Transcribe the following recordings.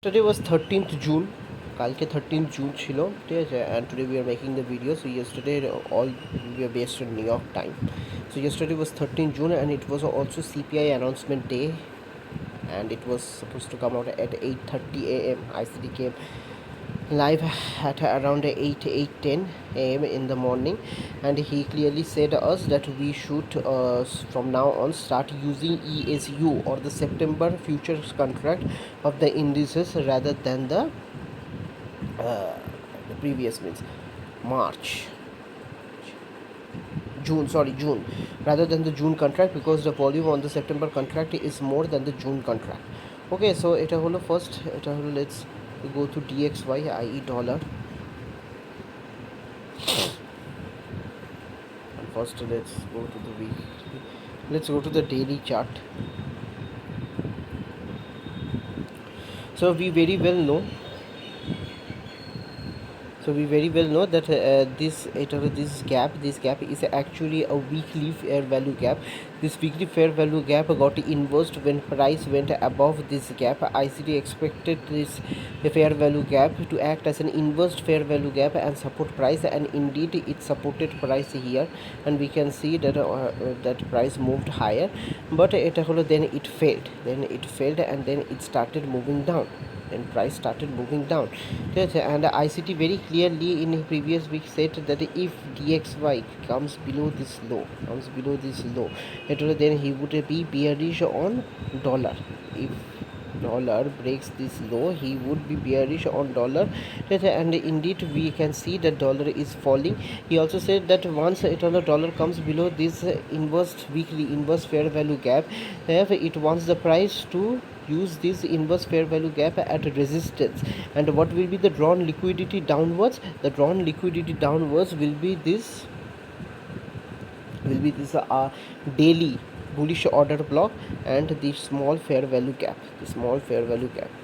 Today was 13th June. কালকে 13th June ছিল, ঠিক আছে, and today we are making the video. So yesterday all we are based on New York time. So yesterday was 13th June and it was also CPI announcement day, and it was supposed to come out at 8:30 a.m. ICT came live at around 8:10 a.m. in the morning, and he clearly said us that we should from now on start using ESU, or the September futures contract of the indices, rather than the previous, means March, June, rather than the June contract, because the volume on the September contract is more than the June contract. Okay, so এটা হলো first, এটা হলো, let's go to DXY, i.e. dollar. And first let's go to the weekly, let's go to the daily chart. So we very well know that this gap is actually a weekly fair value gap. This weekly fair value gap got inversed when price went above this gap. ICT expected this fair value gap to act as an inverse fair value gap and support price, and indeed it supported price here, and we can see that that price moved higher, but then it failed, and then it started moving down, and price started moving down. Yes, and ICT very clearly in previous week said that if DXY comes below this low, then he would be bearish on dollar. If dollar breaks this low, he would be bearish on dollar. And indeed we can see that dollar is falling. He also said that once dollar comes below this weekly inverse fair value gap, it wants the price to use this inverse fair value gap at resistance. And what will be the drawn liquidity downwards? The drawn liquidity downwards will be this daily bullish order block, and the small fair value gap,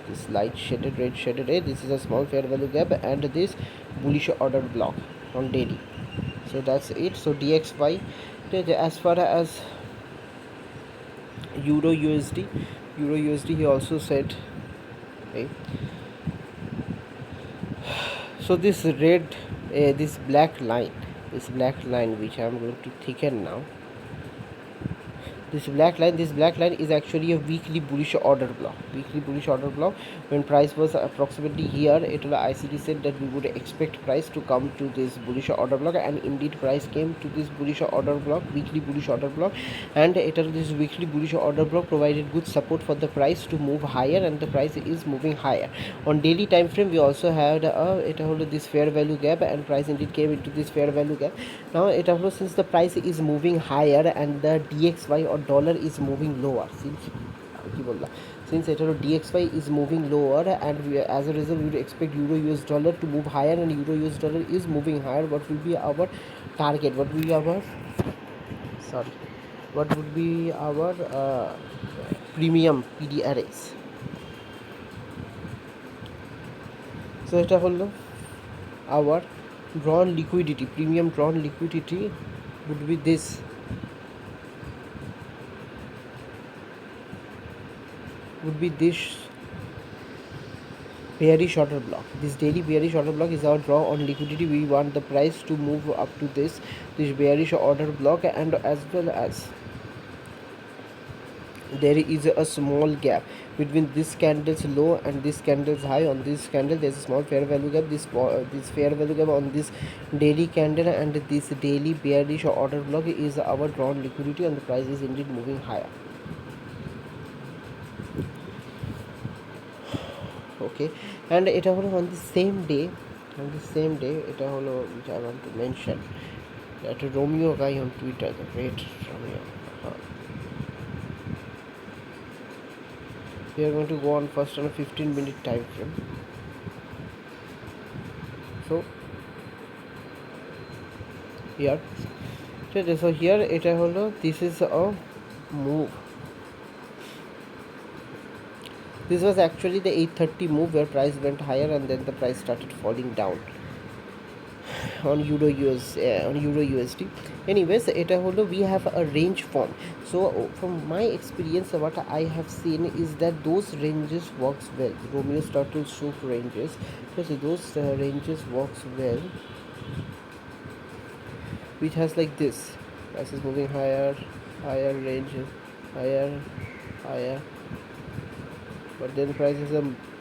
this light shaded, red shaded, this is a small fair value gap, and this bullish order block on daily. So that's it. So DXY, as far as Euro USD, he also said, okay, so this black line, which I am going to thicken now, this black line is actually a weekly bullish order block. When price was approximately here, ICT said that we would expect price to come to this bullish order block, and indeed price came to this bullish order block, weekly bullish order block, and this weekly bullish order block provided good support for the price to move higher, and the price is moving higher. On daily time frame we also had this fair value gap, and price indeed came into this fair value gap. Now since the price is moving higher and the DXY or dollar is moving lower, since DXY is moving lower, and as a result we would expect Euro US dollar to move higher, and Euro US dollar is moving higher. What will be our target? What would be our premium PDRS? So এটা হলো our drawn liquidity, premium drawn liquidity would be this, bearish order block. This daily bearish order block is our draw on liquidity. We want the price to move up to this bearish order block, and as well as there is a small gap between this candle's low and this candle's high. On this candle there is a small fair value gap, this fair value gap on this daily candle, and this daily bearish order block is our drawn liquidity, and the price is indeed moving higher. Okay, and এটা হলো on the same day, এটা হলো which I want to mention, that Romeo guy on Twitter, the great Romeo. We are going to go on first on a 15-minute time frame. So here, এটা হলো, this is a move. This was actually the 8:30 move where price went higher and then the price started falling down. on euro USD. Anyways, এটা হলো we have a range form. So from my experience, what I have seen is that those ranges works well. Romeo's turtle soup ranges, because those ranges works well, which has like this: price is moving higher, higher range, higher, higher, but then prices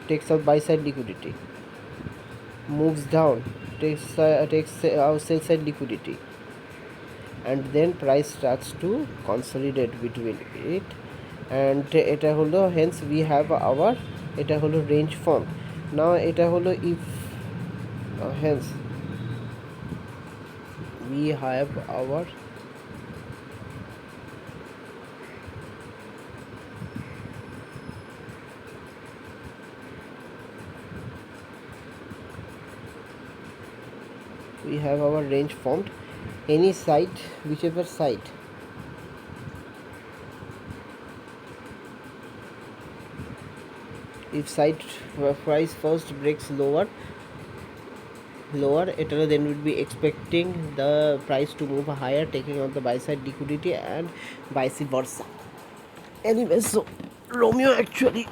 takes out buy side liquidity, moves down, takes out sell side liquidity, and then price starts to consolidate between it, and এটা হলো hence we have our এটা হলো range form. Now এটা হলো if hence we have our range formed. Any side, whichever side if side price first breaks lower, it then would be expecting the price to move higher, taking out the buy side liquidity, and vice versa. Anyway, so Romeo actually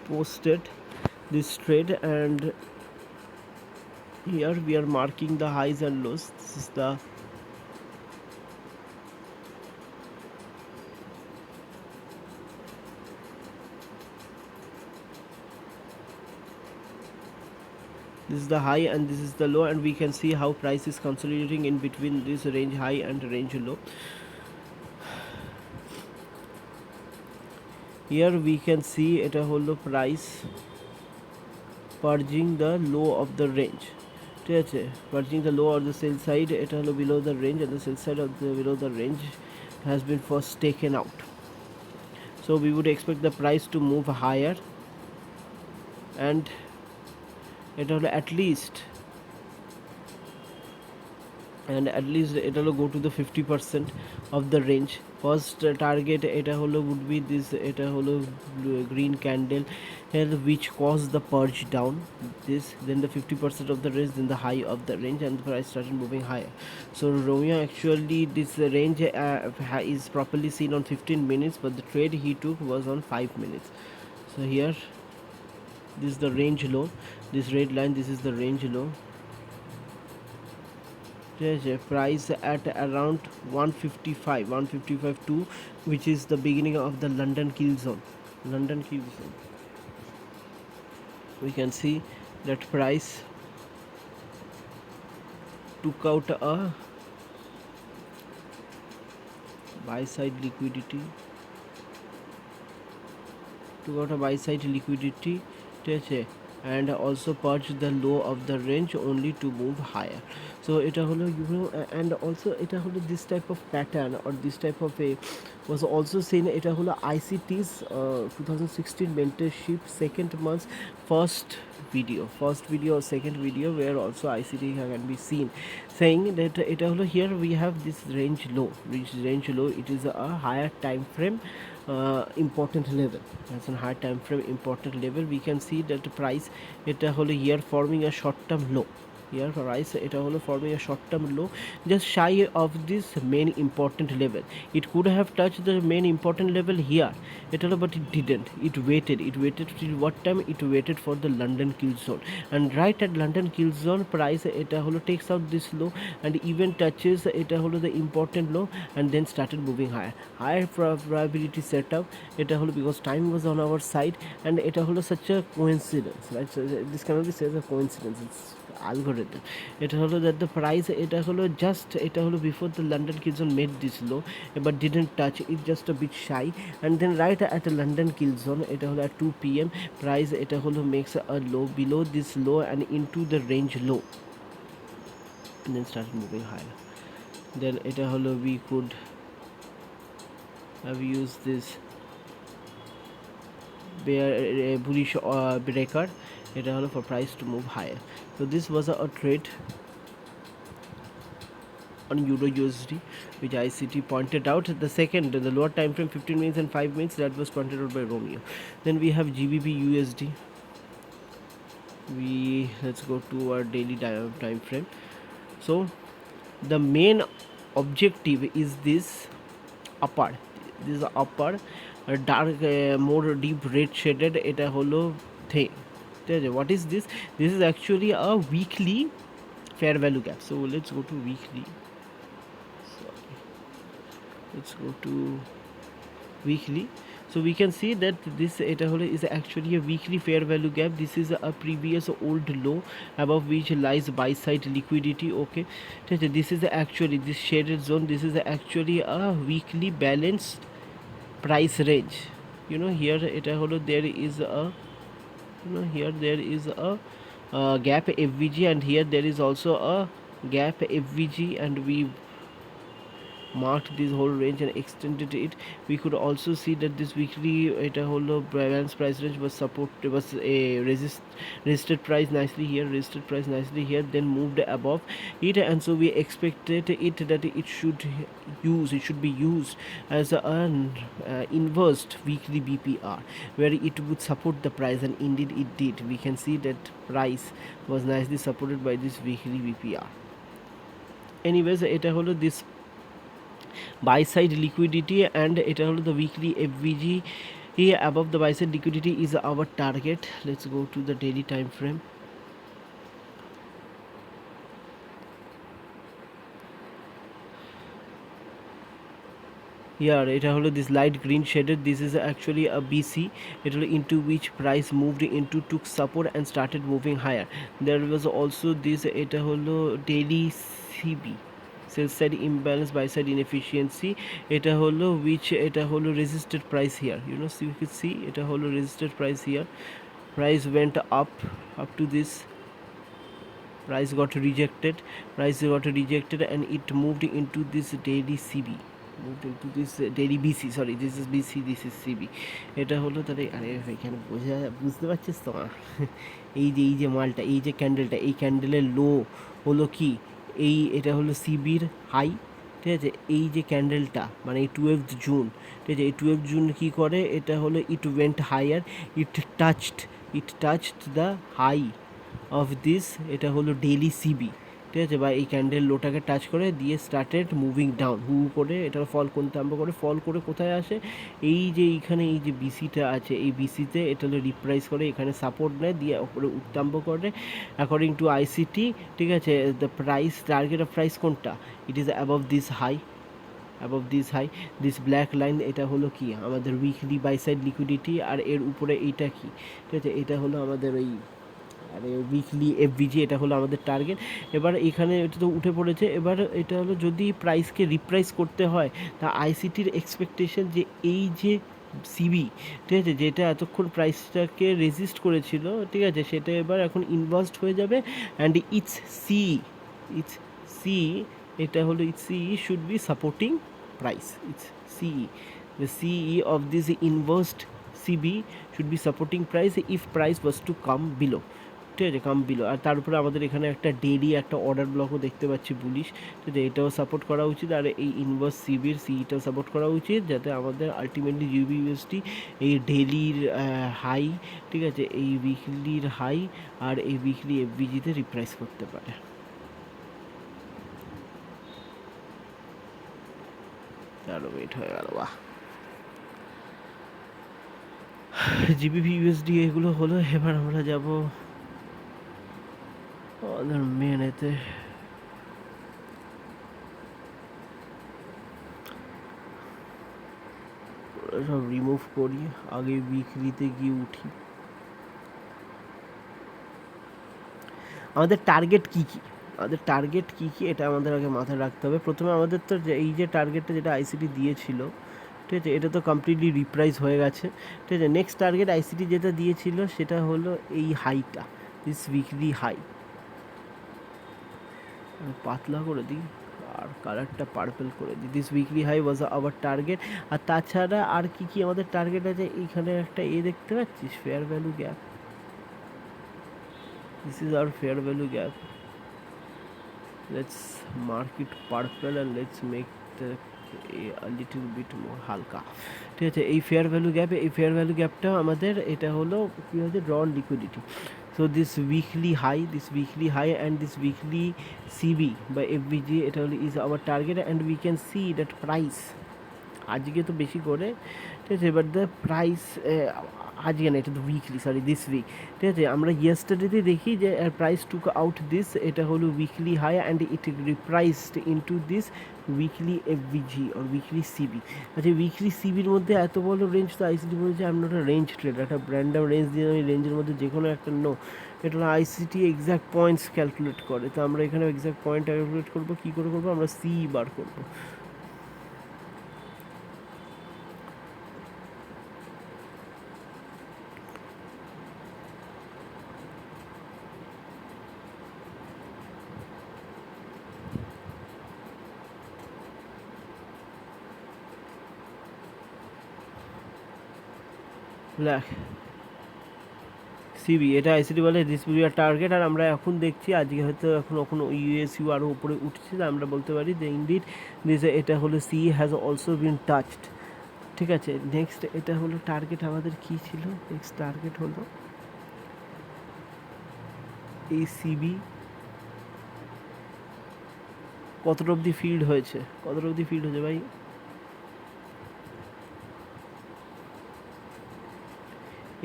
posted this trade, and here we are marking the highs and lows. This is the high and this is the low, and we can see how price is consolidating in between this range high and range low. Here we can see at a whole price purging the low of the range. Purging the low or the sell side at a below the range, and the sell side of the below the range has been first taken out. So we would expect the price to move higher, and it will at least it will go to the 50% of the range. First target এটা হলো would be this এটা হলো green candle here, which caused the purge down this, then the 50% of the range, then the high of the range, and the price started moving higher. So Romeo actually this range is properly seen on 15 minutes, but the trade he took was on 5 minutes. So here this is the range low, this red line, this is the range low. Price at around 155 2, which is the beginning of the London kill zone. We can see that price took out a buy side liquidity, and also purge the low of the range only to move higher. So এটা হলো and also এটা হলো this type of pattern or this type of a was also seen এটা হলো ICT's 2016 mentorship second month first video or second video, where also ICT can be seen saying that এটা হলো here we have this range low, it is a higher time frame important level. As a high time frame important level, we can see that the price এটা হলো here forming a short term low. Here price এটা হলো forming a short term low just shy of this main important level. It could have touched the main important level here এটা হলো, but it didn't. It waited till what time? It waited for the London kill zone, and right at London kill zone price এটা হলো takes out this low and even touches এটা হলো the important low, and then started moving higher probability setup এটা হলো, because time was on our side, and এটা হলো such a coincidence, right? So this cannot be said as a coincidence, it's algorithm. এটা হলো that the price এটা হলো just এটা হলো before the London kill zone made this low but didn't touch it, just a bit shy, and then right at the London kill zone এটা হলো at 2 p.m. price এটা হলো makes a low below this low and into the range low, and then started moving higher. Then এটা হলো we could have used this bullish breaker এটা হলো for price to move higher. So this was a trade on Euro USD, which ICT pointed out. The second, the lower time frame 15 minutes and 5 minutes, that was pointed out by Romeo. Then we have GBP USD. Let's go to our daily time frame. So the main objective is this upper, dark, more deep red shaded, এটা হলো thing. What is this? This is actually a weekly fair value gap. So let's go to weekly. Let's go to weekly. So we can see that this এটা হলো is actually a weekly fair value gap. This is a previous old low above which lies buy side liquidity. Okay, this is actually this shaded zone. This is actually a weekly balanced price range. Here এটা হলো there is a here there is a gap FVG, and here there is also a gap FVG, and we marked this whole range and extended it. We could also see that this weekly এটা হলো balance price range was a resisted price nicely here, then moved above it, and so we expected it that it should be used as an inversed weekly BPR, where it would support the price, and indeed it did. We can see that price was nicely supported by this weekly BPR. Anyways, এটা হলো this buy side liquidity, and এটা হলো the weekly FVG here above the buy side liquidity is our target. Let's go to the daily time frame. Here এটা হলো this light green shaded, this is actually a BC, it will into which price moved into, took support and started moving higher. There was also this এটা হলো daily CB, sell side imbalance, buy side inefficiency, এটা হলো which এটা হলো resisted price here. So you can see এটা হলো resisted price here. Price went up to this, price got rejected, and it moved into this daily CB, moved into this daily BC. Sorry, this is BC, this is CB. এটা হলো তাহলে, আরে এখানে বুঝতে পারছিস তো? এই যে মালটা, এই যে ক্যান্ডেলটা, এই ক্যান্ডেলের লো হলো কি, এটা হলো সিবির হাই, ঠিক আছে? এই যে ক্যান্ডেলটা মানে এই 12th জুন, ঠিক আছে? এই 12th জুন কী করে, এটা হলো it went higher, it touched the high of this, এটা হলো ডেইলি সিবি, ঠিক আছে? বা এই ক্যান্ডেল লোটাকে টাচ করে দিয়ে স্টার্টেড মুভিং ডাউন, করে এটা ফল করতে আরম্ভ করে, ফল করে কোথায় আসে, এই যে এইখানে এই যে বিসিটা আছে, এই বিসিতে এটা হলো রিপ্রাইস করে, এখানে সাপোর্ট নেয়, দিয়ে ওপরে উত্তাম্ব করে অ্যাকর্ডিং টু আইসিটি, ঠিক আছে? The price, target of price কোনটা, it is above this high, this black line, এটা হলো কি আমাদের উইকলি বাই সাইড লিকুইডিটি, আর এর উপরে এইটা কি, ঠিক আছে? এটা হলো আমাদের ওই উইকলি এফভিজি, এটা হলো আমাদের টার্গেট। এবার এখানে এটা তো উঠে পড়েছে, এবার এটা হলো যদি প্রাইসকে রিপ্রাইস করতে হয়, তা আইসিটির এক্সপেকটেশন যে এই যে সিবি, ঠিক আছে, যেটা এতক্ষণ প্রাইসটাকে রেজিস্ট করেছিল, ঠিক আছে, সেটা এবার এখন ইনভার্সড হয়ে যাবে, অ্যান্ড ইটস সি, এটা হলো it's C should be supporting price. It's CE. The CE of this inversed CB should be supporting price if price was to come below. ঠিক আছে, কাম বিলো। আর তার উপরে আমাদের এখানে একটা ডেইলি একটা অর্ডার ব্লকও দেখতে পাচ্ছি বুলিশ, ঠিক আছে, এটাও সাপোর্ট করা উচিত, আর এই ইনভার্স সিবির সিইটাও সাপোর্ট করা উচিত, যাতে আমাদের আলটিমেটলি ইউবিইউএসটি এই ডেইলির হাই, ঠিক আছে, এই উইকলির হাই আর এই উইকলি এফবিজিতে রিপ্রাইস করতে পারে। আরো ওয়েট হয়ে গেল, বাহ। জিবিপি ইউএসডি এগুলো হলো। এবার আমরা যাব আমাদের মেন এতে, সব রিমুভ করি, আগে উইকলিতে গিয়ে উঠি। আমাদের টার্গেট কী কী, এটা আমাদের আগে মাথায় রাখতে হবে। প্রথমে আমাদের তো এই যে টার্গেটটা যেটা আইসিটি দিয়েছিল, ঠিক আছে, এটা তো কমপ্লিটলি রিপ্রাইস হয়ে গেছে, ঠিক আছে। নেক্সট টার্গেট আইসিটি যেটা দিয়েছিল সেটা হলো এই হাইটা, দিস উইকলি হাই, পাতলা করে দিই আর কালারটা পার্পল করে দিই। This weekly high was our target. আর তাছাড়া আর কি কি আমাদের টার্গেট আছে, এইখানে একটা দেখতে পাচ্ছিস, fair value gap, this is our fair value gap, let's mark it purple and let's make the a little bit more হালকা, ঠিক আছে। এই ফেয়ার ভ্যালু গ্যাপে, এই ফেয়ার ভ্যালু গ্যাপটা আমাদের এটা হলো কী হচ্ছে, র liquidity. So this weekly high, this weekly high and this weekly CB বা এফবিজি, এটা হলো is our target and we can see that price আজকে তো বেশি করে, ঠিক আছে, বাট দ্য প্রাইস আজকে না, এটা তো উইকলি, সরি দিস উইক, ঠিক আছে। আমরা ইয়েস্টারডেতে দেখি যে প্রাইস টুক আউট দিস, এটা হলো weekly high and it repriced into this weekly FVG আর উইকলি সিবি। আচ্ছা, উইকলি সিবির মধ্যে এত বড় রেঞ্জ, তো আইসিটি বলেছে আমি একটা রেঞ্জ ট্রেড, একটা ব্র্যান্ডাম রেঞ্জ দিয়ে আমি রেঞ্জের মধ্যে যে কোনো একটা নো, এটা হলো আইসিটি এক্স্যাক্ট পয়েন্টস ক্যালকুলেট করে। তো আমরা এখানে এক্স্যাক্ট পয়েন্ট ক্যালকুলেট করবো, কী করে করবো, আমরা সি বার করবো। ব্ল্যাক সিবি, এটা আইসিটি বলে দিস উইল বি আর টার্গেট। আর আমরা এখন দেখছি আজকে হয়তো এখন ইউএসইউ আরও উপরে উঠছে, আমরা বলতে পারি যে ইনডিড দিস, এটা হলো she has also been touched, ঠিক আছে। নেক্সট এটা হলো টার্গেট আমাদের কী ছিল, নেক্সট টার্গেট হলো এই সিবি কতটা অবধি ফিল্ড হয়েছে, কতটা অবধি ফিল্ড হয়েছে ভাই,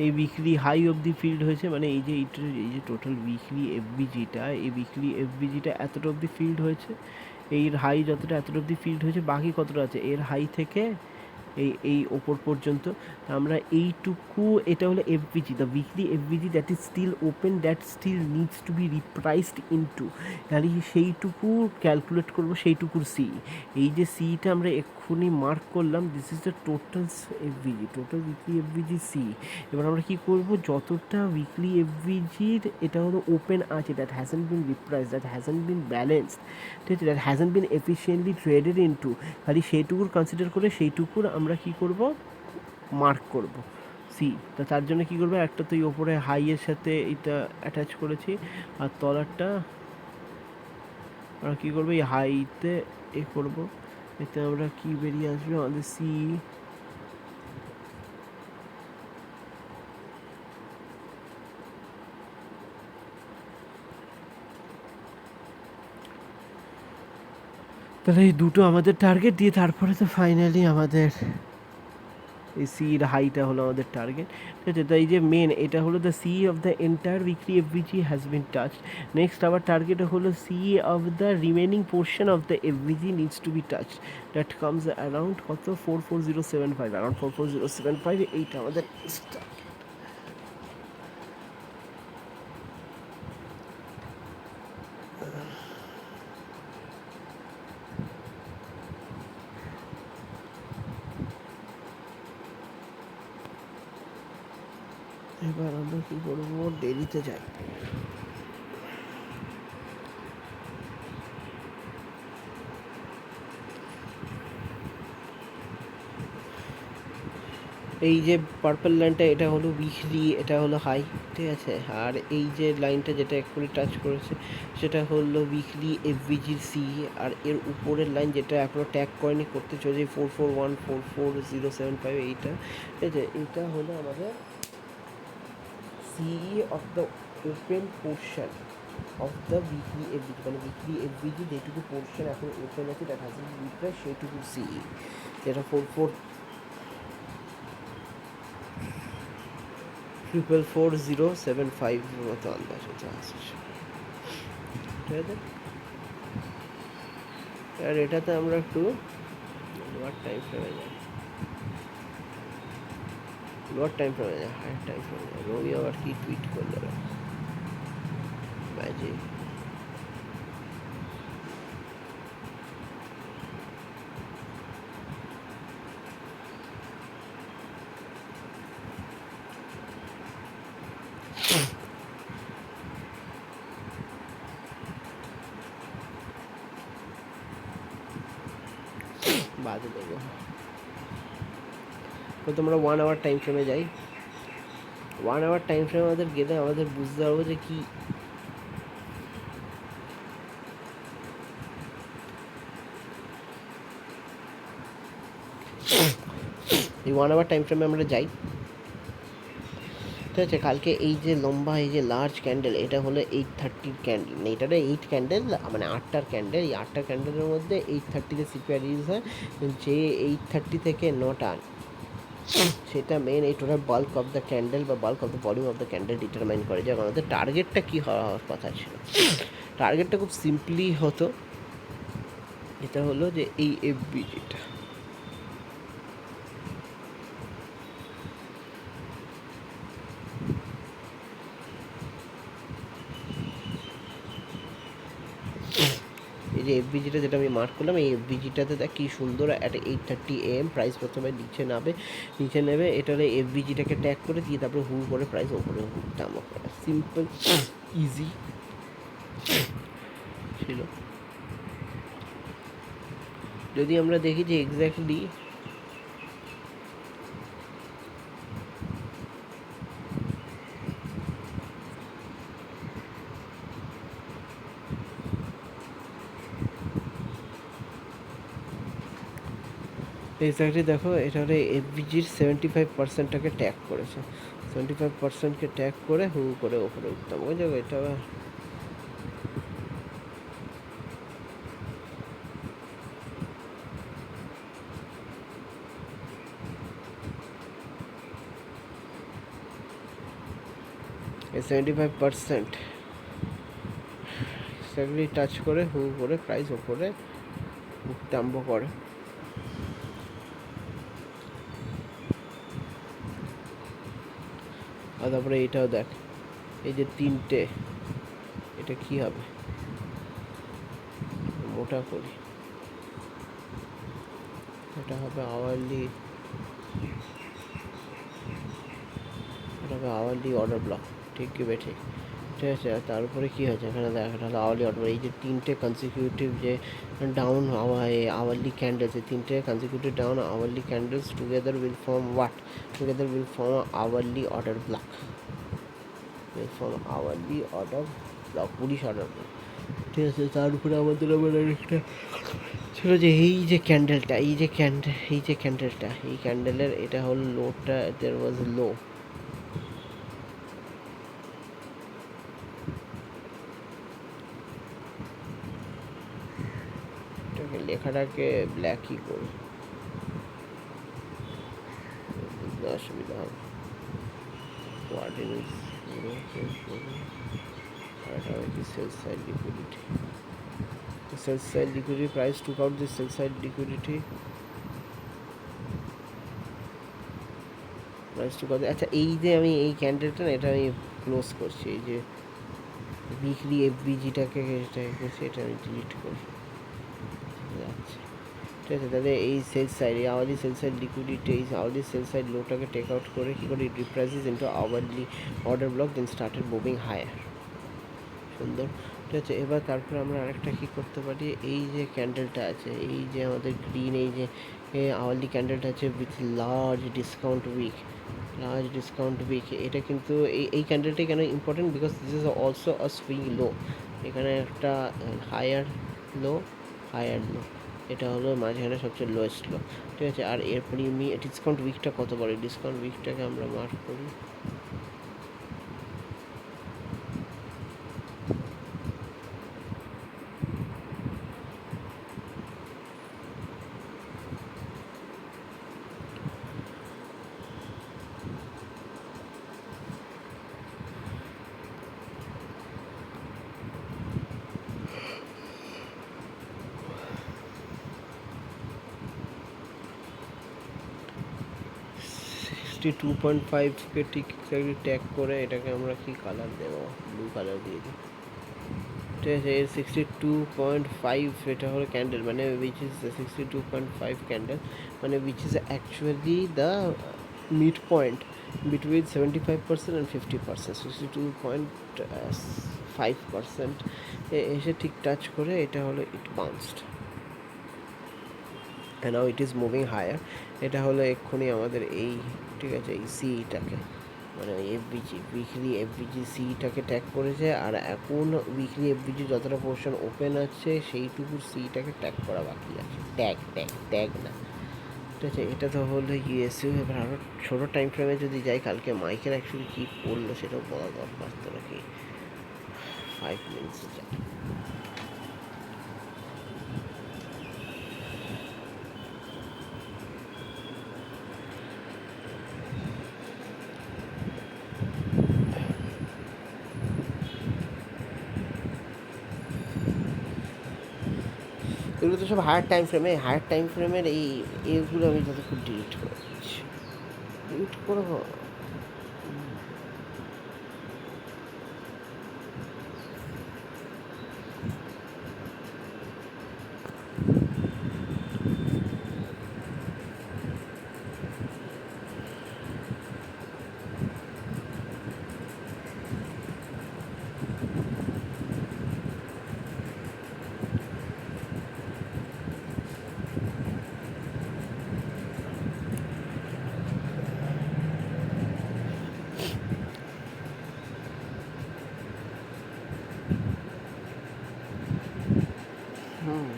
এই উইকলি হাই অবধি ফিল্ড হয়েছে, মানে এই যে এই যে টোটাল উইকলি এফবিজিটা, এই উইকলি এফবিজিটা এতটা অবধি ফিল্ড হয়েছে, এর হাই যতটা এতটা অবধি ফিল্ড হয়েছে, বাকি কতটা আছে এর হাই থেকে এই ওপর পর্যন্ত। আমরা এইটুকু, এটা হলো FVG, the weekly FVG that is still open, that still needs to be repriced into, তাহলে সেইটুকু ক্যালকুলেট করবো, সেইটুকুর সি। এই যে সিটা আমরা এক্ষুনি মার্ক করলাম, this is the total FVG, total weekly FVG C. এবার আমরা কী করবো, যতটা উইকলি এফবিজির এটা হলো ওপেন আছে, that hasn't been reprice, that hasn't been balanced, ঠিক আছে, that hasn't been efficiently traded into, খালি সেইটুকুর কনসিডার করে সেইটুকুর আমরা কী করব, মার্ক করব সি। তা তার জন্য কী করবো, একটা তো এই ওপরে হাইয়ের সাথে এটা অ্যাটাচ করেছি, আর তলারটা আমরা কী করবো, এই হাইতে এ করব, এতে আমরা কি বেরিয়ে আসবে আমাদের সি। তাহলে এই দুটো আমাদের টার্গেট দিয়ে, তারপরে তো ফাইনালি আমাদের এই সির হাইটা হলো আমাদের টার্গেট, ঠিক আছে। তাই যে মেন এটা হলো the C of the entire weekly FVG has been touched. Next আবার টার্গেট হলো C of the remaining portion of the FVG needs to be touched, that comes around কত 44075, অ্যারাউন্ড 44075, এইটা আমাদের এবার আমরা কী করবো, দেরিতে যাই। এই যে পার্পল লাইনটা, এটা হলো উইকলি, এটা হলো হাই, ঠিক আছে। আর এই যে লাইনটা যেটা এক্ষুনি টাচ করেছে, সেটা হলো উইকলি এফবিজির সি। আর এর উপরের লাইন যেটা এখনও ট্যাগ করেনি, করতে চলেছে 44144,075, এইটা, ঠিক আছে। এটা হলো আমাদের C of the open portion of the weekly FVG, মানে উইকলি এফবিজি যেটুকু পোর্শন এখন ওপেন আছে, দ্যাট হ্যাজ বিন রিপ্রাইসড, সেইটুকু সি, যেটা 444,075 মতো আন্দাজ হতে আসছে, ঠিক আছে। আর এটাতে আমরা একটু লোয়ার টাইম ফ্রেমে যাই, লোয়ার টাইম ফ্রেমে যাই, হায়ার টাইম ফ্রেমে যাই। রবি আবার কি টুইট করলো ম্যাজিক, বাজে দেবো। তো তোমরা 1 আওয়ার টাইম ফ্রেমে যাই। 1 আওয়ার টাইম ফ্রেমে আমাদের গেলে আমাদের বুঝতে পারবো যে কি এই 1 আওয়ার টাইম ফ্রেমে আমরা যাই। ঠিক আছে, কালকে এই যে লম্বা এই যে লার্জ ক্যান্ডেল, এটা হলো 8:30 ক্যান্ডেল, মানে এটা 8 ক্যান্ডেল, মানে 8টার ক্যান্ডেল। এই 8টা ক্যান্ডেলের মধ্যে 8:30-তে সিপিআই রিলিজ হয়। যে 8:30 থেকে 9টা, সেটা মেন এই total bulk of the candle বা bulk of the volume of the candle determine করে যে আমাদের টার্গেটটা কী হওয়ার কথা ছিল। টার্গেটটা খুব সিম্পলি হতো, এটা হলো যে এই এফবিজিটা, এই যে এফবিজিটা যেটা আমি মার্ক করলাম, এই এফবিজিটাতে দেখ কী সুন্দর একটা 8:30 AM প্রাইস প্রথমে নিচে নেবে, এটা হলে এফবিজিটাকে ট্যাগ করে দিয়ে তারপরে হু করে প্রাইস ওপরে দাম করে। সিম্পল, ইজি ছিল। যদি আমরা দেখি যে এক্স্যাক্টলি দেখো, এটা হলো এফবিজির 75%টাকে ট্যাগ করেছে, 75%কে ট্যাগ করে হু করে ওপরে উঠতাম। ওই দেখো এটা এই 75% এক্স্যাক্টলি টাচ করে হু করে প্রাইস ওপরে উঠতে আরম্ভ করে। আর তারপরে এটাও দেখ, এই যে 3টে, এটা কি হবে মোটা করি, এটা হবে আওয়ারলি, এটা হবে আওয়ারলি অর্ডার ব্লক, ঠিক কি ঠিক? ঠিক আছে, আর তার উপরে কী হয়েছে এখানে দেখ, এটা হলো আওয়ারলি অর্ডার। এই যে 3টে কনসিকিউটিভ যে ডাউন আওয়ারলি ক্যান্ডেলস, এই 3টে consecutive down hourly candles together will form what, together will form hourly order block, will form hourly order block, bullish order block. ঠিক আছে, তার উপরে আমাদের আবার একটা ছিল যে এই যে ক্যান্ডেলটা, এই যে ক্যান্ডেলটা, এই ক্যান্ডেলের এটা হলো লোটা, দের ওয়াজ লো, লেখাটাকে ব্ল্যাকই করি, বুঝতে অসুবিধা হবে। কোয়ার্ডিনেটস আর এটা হচ্ছে sell side liquidity, sell side liquidity price took out this sell side liquidity, price took out. আচ্ছা, এই যে আমি এই ক্যান্ডেলটা না, এটা আমি ক্লোজ করছি, এই যে উইকলি এফবিজিটাকে এটা করছি, এটা আমি ডিলিট করি, আচ্ছা ঠিক আছে। তাহলে এই সেল সাইড, এই আওয়ারলি সেল সাইড লিকুইডিটি, এই আওয়ারলি সেল সাইড লোটাকে টেক আউট করে কী করে, reprices into hourly order block, then started moving higher. সুন্দর, ঠিক আছে। এবার তারপরে আমরা আরেকটা কী করতে পারি, এই যে ক্যান্ডেলটা আছে, এই যে আমাদের গ্রিন, এই যে আওয়ারলি ক্যান্ডেলটা আছে উইথ লার্জ ডিসকাউন্ট উইক, এটা কিন্তু এই ক্যান্ডেলটাই কেন important, because this is also a swing লো, এখানে একটা হায়ার লো, এটা হলো মাঝখানে সবচেয়ে লোয়েস্ট লো, ঠিক আছে। আর এরপরে ডিসকাউন্ট উইকটা কত বড়, ডিসকাউন্ট উইকটাকে আমরা মার্ক করি, সিক্সটি 2.5কে ঠিক ট্যাগ করে এটাকে আমরা কি কালার দেবো, ব্লু কালার দিয়ে দিই, ঠিক আছে। এর 62.5 এটা হলো ক্যান্ডেল, মানে উইচ ইজ 62.5 ক্যান্ডেল, মানে which is actually the mid point between 75% and 50%, 62.5% এসে ঠিক টাচ করে, এটা হলো it bounced and now it is moving higher. এটা হলো এক্ষুনি আমাদের এই, ঠিক আছে, এই সিটাকে, মানে এফবিজি উইকলি এফবিজি সিটাকে ট্যাগ করেছে, আর এখন উইকলি এফবিজি যতটা পোর্শন ওপেন আছে সেইটুকু সিটাকে ট্যাগ করা বাকি আছে, ট্যাগ না, ঠিক আছে, এটা তো হলো ইউএসইউ। এবার আরও ছোটো টাইম ফ্রেমে যদি যাই, কালকে মাইকেল অ্যাকচুয়ালি কী পড়লো সেটাও বলা দরকার তো নাকি। 5 মিনিটস যাই। এগুলো তো সব হায়ার টাইম ফ্রেমের এইগুলো আমি যতক্ষণ ডিলিট করে দিচ্ছি, ডিলিট করবো। হুম,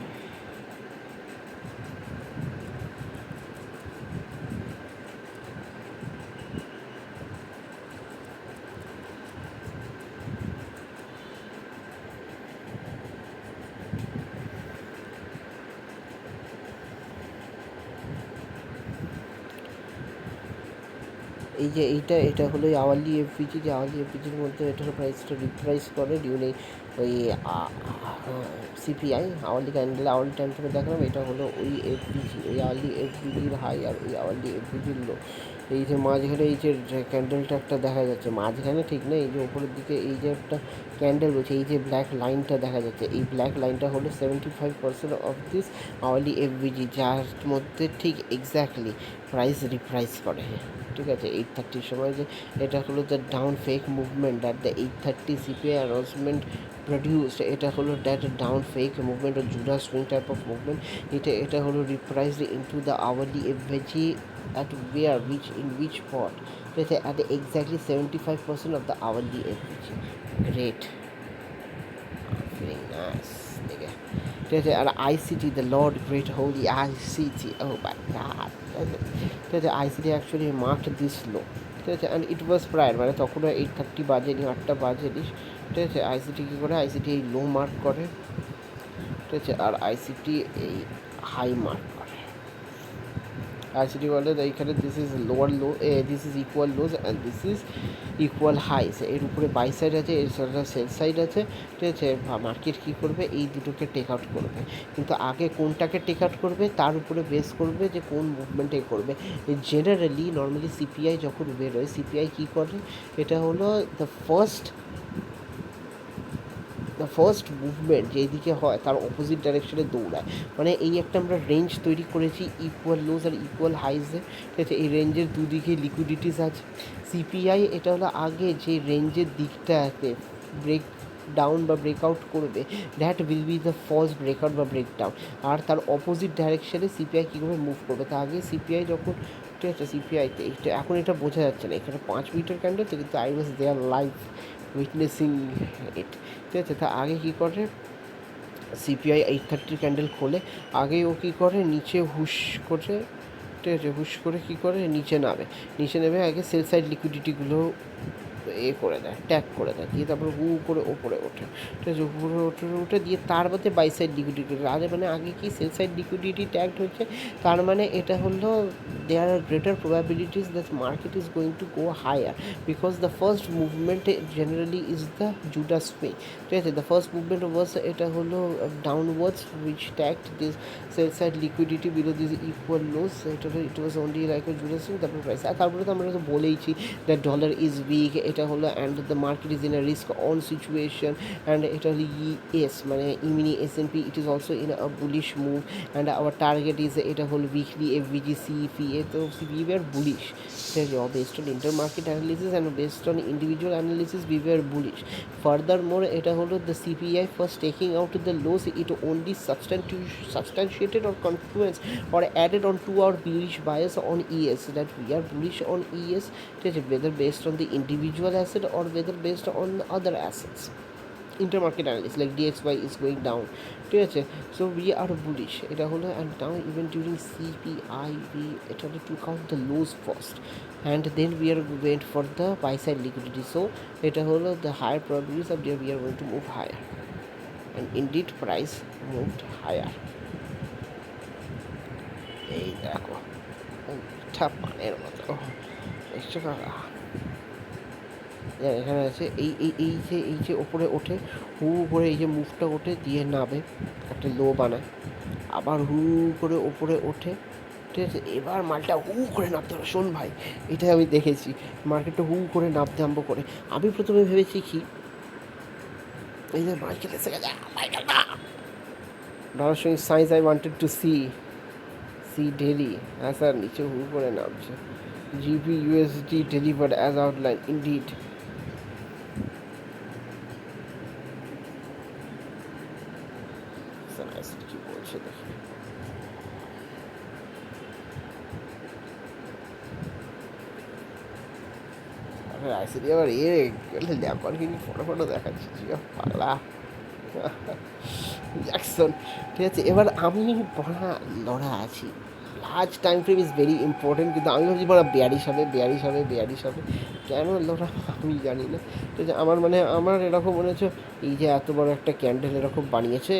এই যে এটা হলো আওয়ারলি এফপিজি, যে আওয়ারলি এফপিজির মধ্যে এটার প্রাইসটা রিপ্রাইস করে ডিউরিং ওই CPI hourly candle hourly time থেকে দেখলাম। এটা হলো ওই এফপিজি, ওই আওয়ারলি এফপিজির হাই আর ওই আওয়ারলি এফপিজির লো। এই যে মাঝখানে এই যে ক্যান্ডেলটা একটা দেখা যাচ্ছে, মাঝখানে ঠিক না, এই যে ওপরের দিকে এই যে একটা ক্যান্ডেল রয়েছে, এই যে ব্ল্যাক লাইনটা দেখা যাচ্ছে, এই ব্ল্যাক লাইনটা হলো 75% অফ দিস আওয়ারলি এফবিজি, যার মধ্যে ঠিক এক্স্যাক্টলি প্রাইস রিপ্রাইস করে। ঠিক আছে, 8:30 সময় যে এটা হলো the down fake movement at the 8:30 CPI announcement produced. এটা হলো দ্যাট ডাউন ফেক মুভমেন্ট ও Judas swing type of movement. এটা হলো repriced into the hourly FVG at where which in which part. Let's say at exactly 75% of the hourly average. Great, very nice. Okay. Let's say at ICT, the Lord Great Holy ICT. Oh my God. Let's say ICT actually marked this low. ঠিক আছে, and it was prior, মানে তখনও 8:30 বাজেনি, 8টা বাজেনি। ঠিক আছে, ICT কী করে, ICT এই লো mark করে। ঠিক আছে, আর আইসিটি এই হাই মার্ক করে। আইসিটি বলে এইখানে this is lower low, this is equal lows and this is equal highs. এর উপরে বাই সাইড আছে, এর সাথে সেল সাইড আছে। ঠিক আছে, মার্কেট কী করবে, এই দুটোকে টেক আউট করবে, কিন্তু আগে কোনটাকে টেক আউট করবে তার উপরে বেস করবে যে কোন মুভমেন্টে করবে। জেনারেলি নর্মালি সিপিআই যখন বেরোয়, সিপিআই কী করে, এটা হলো দ্য ফার্স্ট মুভমেন্ট যেদিকে হয় তার অপোজিট ডাইরেকশনে দৌড়ায়। মানে এই একটা আমরা রেঞ্জ তৈরি করেছি ইকুয়াল লোজ আর ইকুয়াল হাইজে। ঠিক আছে, এই রেঞ্জের দুদিকে লিকুইডিটিস আছে। সিপিআই এটা হলো আগে যে রেঞ্জের দিকটাতে ব্রেক ডাউন বা ব্রেকআউট করবে, that will be the first breakout বা ব্রেকডাউন। আর তার অপোজিট ডাইরেকশনে সিপিআই কীভাবে মুভ করবে, তা আগে সিপিআই যখন, ঠিক আছে, সিপিআইতে এটা এখন এটা বোঝা যাচ্ছে না, এখানে 5 মিনিটের ক্যান্ডেল, কিন্তু I was there live witnessing it. ঠিক আছে, তা আগে কী করে সিপিআই 8:30 ক্যান্ডেল খোলে, আগে ও কী করে নিচে হুশ করে, ঠিক আছে, হুশ করে কী করে নিচে নামে, নিচে নেমে আগে সেল সাইড লিকুইডিটিগুলো করে দেয়, ট্যাগ করে দেয়, দিয়ে তারপরে হু করে ওপরে ওঠে। ঠিক আছে, উপরে উঠে দিয়ে তার মধ্যে বাই সাইড লিকুইডিটি, আগে মানে আগে কি সেল সাইড লিকুইডিটি ট্যাগড হচ্ছে, তার মানে এটা হলো there are greater probabilities that market is going to go higher, because the first movement generally is the Judas swing. ঠিক আছে, দ্য ফার্স্ট মুভমেন্ট ওয়াজ, এটা হলো downwards which tagged this sell side liquidity below this equal lows. এটা it was only like Judas swing, তারপরে price. আর তারপরে তো আমরা তো বলেইছি দ্য ডলার ইজ উইক, এটা হলো and the market is in a risk on situation, and এটা হলো ইএস মানে E-mini S and P, it is also in a bullish move, and our target is, এটা হলো উইকলি এফভিজি সিপিএ, তো we were bullish. Based on inter-market analysis and based on individual analysis, we were bullish. Furthermore, এটা হলো the CPI first taking out the lows, it only substantiated or confluence or added on to our bullish bias on ES, that we are bullish on ES, whether based on the individual asset or whether based on other assets. intermarket analysis like DXY is going down, ঠিক আছে? So we are bullish এটা হলো, and now even during CPI we এটা took out the lows first and then we are wait for the buy side liquidity, so এটা হলো the higher probabilities of there we are going to move higher, and indeed price moved higher. এই দেখো মিঠা পানের মতো দেখছো কাকা, এখানে আছে এই যে ওপরে ওঠে, হু করে এই যে মুভটা ওঠে দিয়ে নাবে, একটা লো বানায়, আবার হু করে ওপরে ওঠে, ঠিক আছে? এবার মালটা হু করে নামতে হবে, শোন ভাই, এটাই আমি দেখেছি, মার্কেটটা হু করে নামতে আরম্ভ করে। আমি প্রথমে ভেবেছি কি, এই যে মার্কেট এসে গেছে, মার্কেট না, dollar showing signs I wanted to see daily, হ্যাঁ স্যার নিচে হু করে নামছে। GB USD delivered as outline indeed. Sir কি বলছে দেখি, আইসিডি আবার ল্যাম্বরগিনি ফটো দেখাচ্ছে, পাগলা জ্যাকসন, ঠিক আছে? এবার আমি বড়া লড়া আছি, large time frame is very important, কিন্তু আমি ভাবছি বড়া বেয়ারিশ হবে, কেন লড়া আমি জানি না, ঠিক আছে? আমার মানে আমার এরকম মনে হচ্ছে, এই যে এত বড় একটা ক্যান্ডেল এরকম বানিয়েছে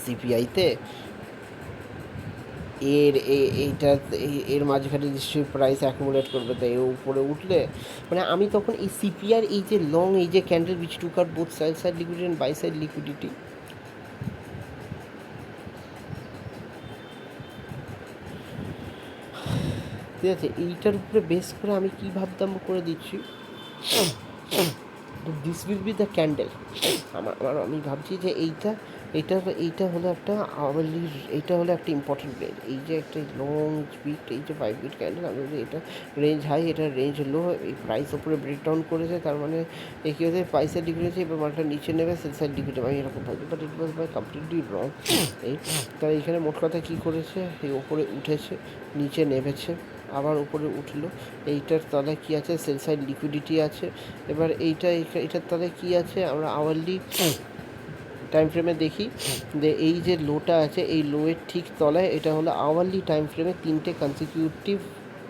সিপিআইতে, এইটা এর মাঝখানে নিশ্চয়ই প্রাইস অ্যাকুমুলেট করবে, তাই এর উপরে উঠলে, মানে আমি তখন এই সিপিআর এই যে লং এই যে candle which took out both side liquidity and buy side liquidity, ঠিক আছে? এইটার উপরে বেস করে আমি কী ভাবতাম করে দিচ্ছি, this will B the candle. আমি ভাবছি যে এইটা হলো একটা আওয়ারলি, এইটা হলো একটা ইম্পর্টেন্ট রেঞ্জ, এই যে একটা লং উইক, এই যে 5 উইক ক্যান্ডেল, আমি বলি এটা রেঞ্জ হাই, এটা রেঞ্জ লো, এই প্রাইস ওপরে ব্রেকডাউন করেছে, তার মানে এই কী হয়েছে, প্রাইস সাইড ডিগ্রি হয়েছে, এবার মালটা নিচে নেবে, সেল সাইড ডিগ্রি, আমি এরকম ভাবি, but it was by completely wrong. এই তার এইখানে মোট কথা কী করেছে, এই ওপরে উঠেছে, নিচে নেমেছে, আবার উপরে উঠলো, এইটার তলায় কী আছে, সেল সাইড লিকুইডিটি আছে। এবার এটার তলায় কী আছে, আমরা আওয়ারলি টাইম ফ্রেমে দেখি যে এই যে লোটা আছে, এই লোয়ের ঠিক তলায় এটা হলো আওয়ারলি টাইম ফ্রেমে 3টে কনসিকিউটিভ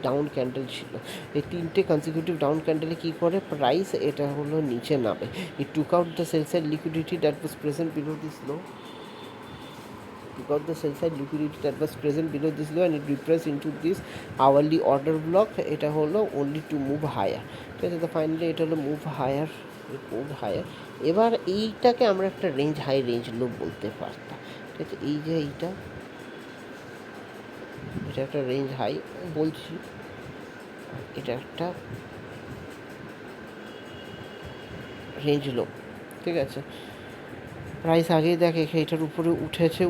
ডাউন ক্যান্ডেল ছিল। এই 3টে কনসিকিউটিভ ডাউন ক্যান্ডেলে কী করে, প্রাইস এটা হলো নিচে নামে, it took out the sell side liquidity that was present below this low, got the sell side liquidity that was present below this low and it repressed into this hourly order block, এটা হলো only to move higher, ঠিক আছে? তো finally এটা হলো move higher, এবার এইটাকে আমরা একটা রেঞ্জ হাই রেঞ্জ লো বলতে পারতাম, ঠিক আছে? এই যে এটা একটা রেঞ্জ হাই বলছি, এটা একটা রেঞ্জ লো, ঠিক আছে? প্রাইস আগেই দেখে এটার উপরে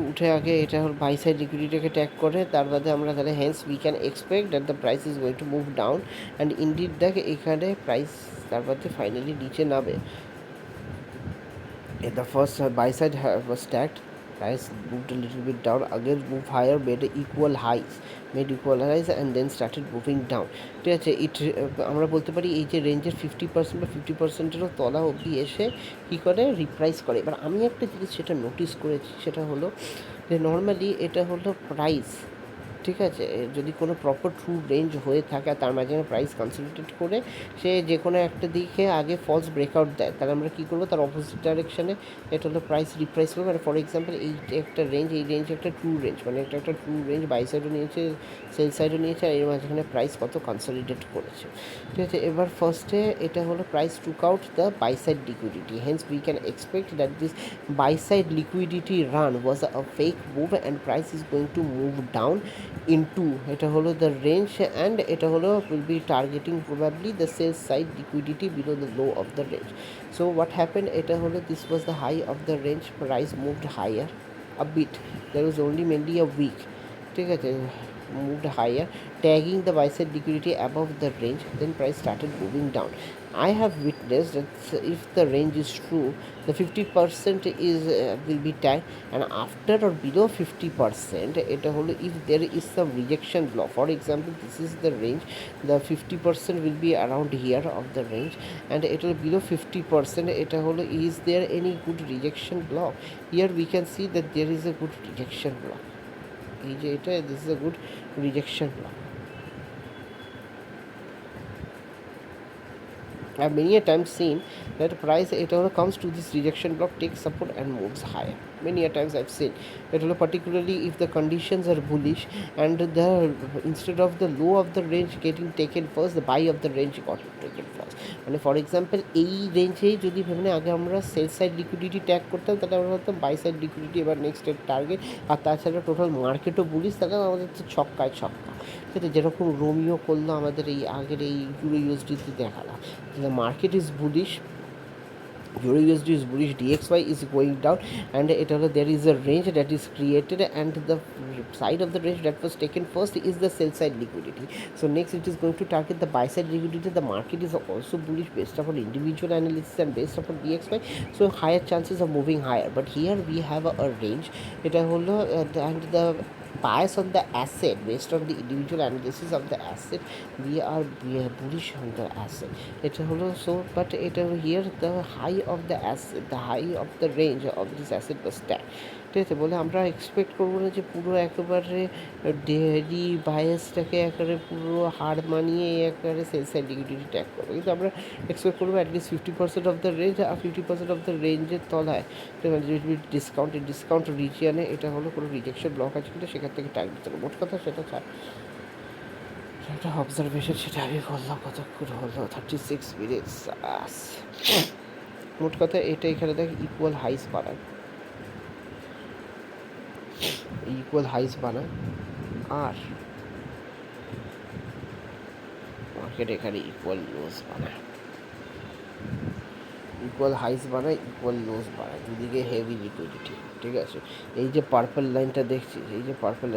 উঠে আগে এটা বাই সাইড লিকুইডিটিকে ট্যাগ করে, তার বাদে আমরা তাহলে Haynes we can expect that the price is going to move down and indeed দেখ এখানে প্রাইস তার বাদে ফাইনালি নিচে নামে। The first buy side was stacked, price moved a little bit down, again move higher, made equal highs and then started moving down, ঠিক আছে? আমরা বলতে পারি এই যে রেঞ্জের 50% বা 50%-এরও তলা অবধি এসে কী করে, রিপ্রাইস করে। এবার আমি একটা জিনিস সেটা নোটিস করেছি, সেটা হলো যে নর্মালি এটা হলো প্রাইস, ঠিক আছে? যদি কোনো প্রপার ট্রু রেঞ্জ হয়ে থাকে আর তার মাঝখানে প্রাইস কনসলিডেট করে সে যে কোনো একটা দিকে আগে ফলস ব্রেকআউট দেয়, তাহলে আমরা কী করবো, তার অপোজিট ডাইরেকশানে এটা হলো প্রাইস রিপ্রাইস করবো। মানে ফর এক্সাম্পল এই একটা রেঞ্জ, এই রেঞ্জ একটা ট্রু রেঞ্জ, মানে এটা একটা ট্রু রেঞ্জ, বাই সাইডও নিয়েছে, সেল সাইডও নিয়েছে, আর এর মাঝখানে প্রাইস কত কনসলিডেট করেছে, ঠিক আছে? এবার ফার্স্টে এটা হলো price took out the buy side liquidity, hence we can expect that this buy side liquidity run was a fake move and price is going to move down into এটা হলো the range and এটা হলো will be targeting probably the sell side liquidity below the low of the range. So what happened, এটা হলো this was the high of the range, price moved higher a bit, there was only mainly a week, ঠিক আছে? moved higher, tagging the buy side liquidity above the range. Then price started moving down. I have witnessed that if the range is true, the 50% is will be tagged, and after or below 50%, এটা হলো if there is some rejection block. For example, this is the range, the 50% will be around here of the range, and it will below 50%. এটা হলো is there any good rejection block? Here we can see that there is a good rejection block. এই যে এটা, this is a good rejection block. I have many a times seen that price it all comes to this rejection block, takes support and moves higher. Many a times I've seen it all, particularly if the conditions are bullish and the instead of the low of the range getting taken first, the buy of the range got taken first. মানে for example এই রেঞ্জেই যদি ভেবে আগে আমরা sell side liquidity tag করতাম, তাহলে আমরা ভাবতাম বাই সাইড লিকুইডিটি এবার নেক্সট টার্গেট, আর তাছাড়া টোটাল মার্কেটও বুলিশ, তাহলে আমাদের তো ছক্কায় ছক্কা। ঠিক আছে, যেরকম রোমিও করলো আমাদের এই আগের এই ইউরো ইউএসডিতে দেখালাম, the market is bullish, Euro USD is bullish, DXY is going down, and there is a range that is created, and the side of the range that was taken first is the sell side liquidity. So next it is going to target the buy side liquidity. The market is also bullish based upon individual analysis and based upon DXY, so higher chances of moving higher. But here we have a range, and the bias on the asset based on the individual analysis of the asset, we are bullish on the asset. এটা হলো so, but এটা here the high of the asset, the high of the range of this asset বা stack. ঠিক আছে, বলে আমরা expect করবো না যে পুরো একেবারে ডেরি বায়াসটাকে একেবারে পুরো হার মানিয়ে একেবারে সেল সাইড লিকুইডিটি ট্যাগ করবো, কিন্তু আমরা এক্সপেক্ট করবো অ্যাটলিস্ট 50% অফ দ্য রেঞ্জ, আর 50% অফ দ্য রেঞ্জের তলায় ডিসকাউন্ট রিজিয়ানে এটা হলো কোনো রিজেকশন ব্লক আছে কিনা সেখান থেকে টার্গেট দিতে হবে। মোট কথা সেটা একটা অবজারভেশন, সেটা আমি করলাম। কতক্ষণ হলো? 36 মিনিটস। মোট কথা এটা এখানে দেখ ইকুয়াল হাইস বানায়, আর মার্কেট এখানে ইকুয়াল লোস বানায়, দুদিকে হেভি লিকুইডিটি। ঠিক আছে, এই যে পার্পল লাইনটা দেখছিস, এই যে পার্পল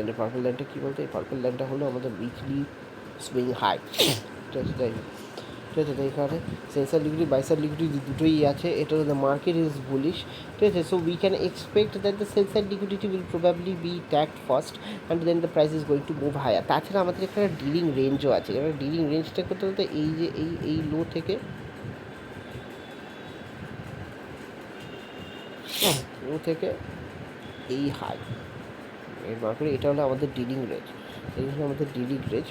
লাইনটা কী বলতো? এই পার্পল লাইনটা হলো আমাদের উইকলি সুইং হাই। ঠিক আছে, তাই এখানে সেন্সার লিকুইডিটি, বাইসার লিকুইডিটি দুটোই আছে। এটা দ্য মার্কেট ইজ বুলিশ। ঠিক আছে, so we can expect that the sensor liquidity will probably be tagged first, and then the price is going to move higher. তাছাড়া আমাদের এখানে ডিলিং রেঞ্জও আছে। এবার ডিলিং রেঞ্জটা করতে বলতে এই যে এই লো থেকে এই হাই, এই মার্কেটে এটা হলো আমাদের ডিলিং রেঞ্জ। এই হলো আমাদের ডিলিং রেঞ্জ।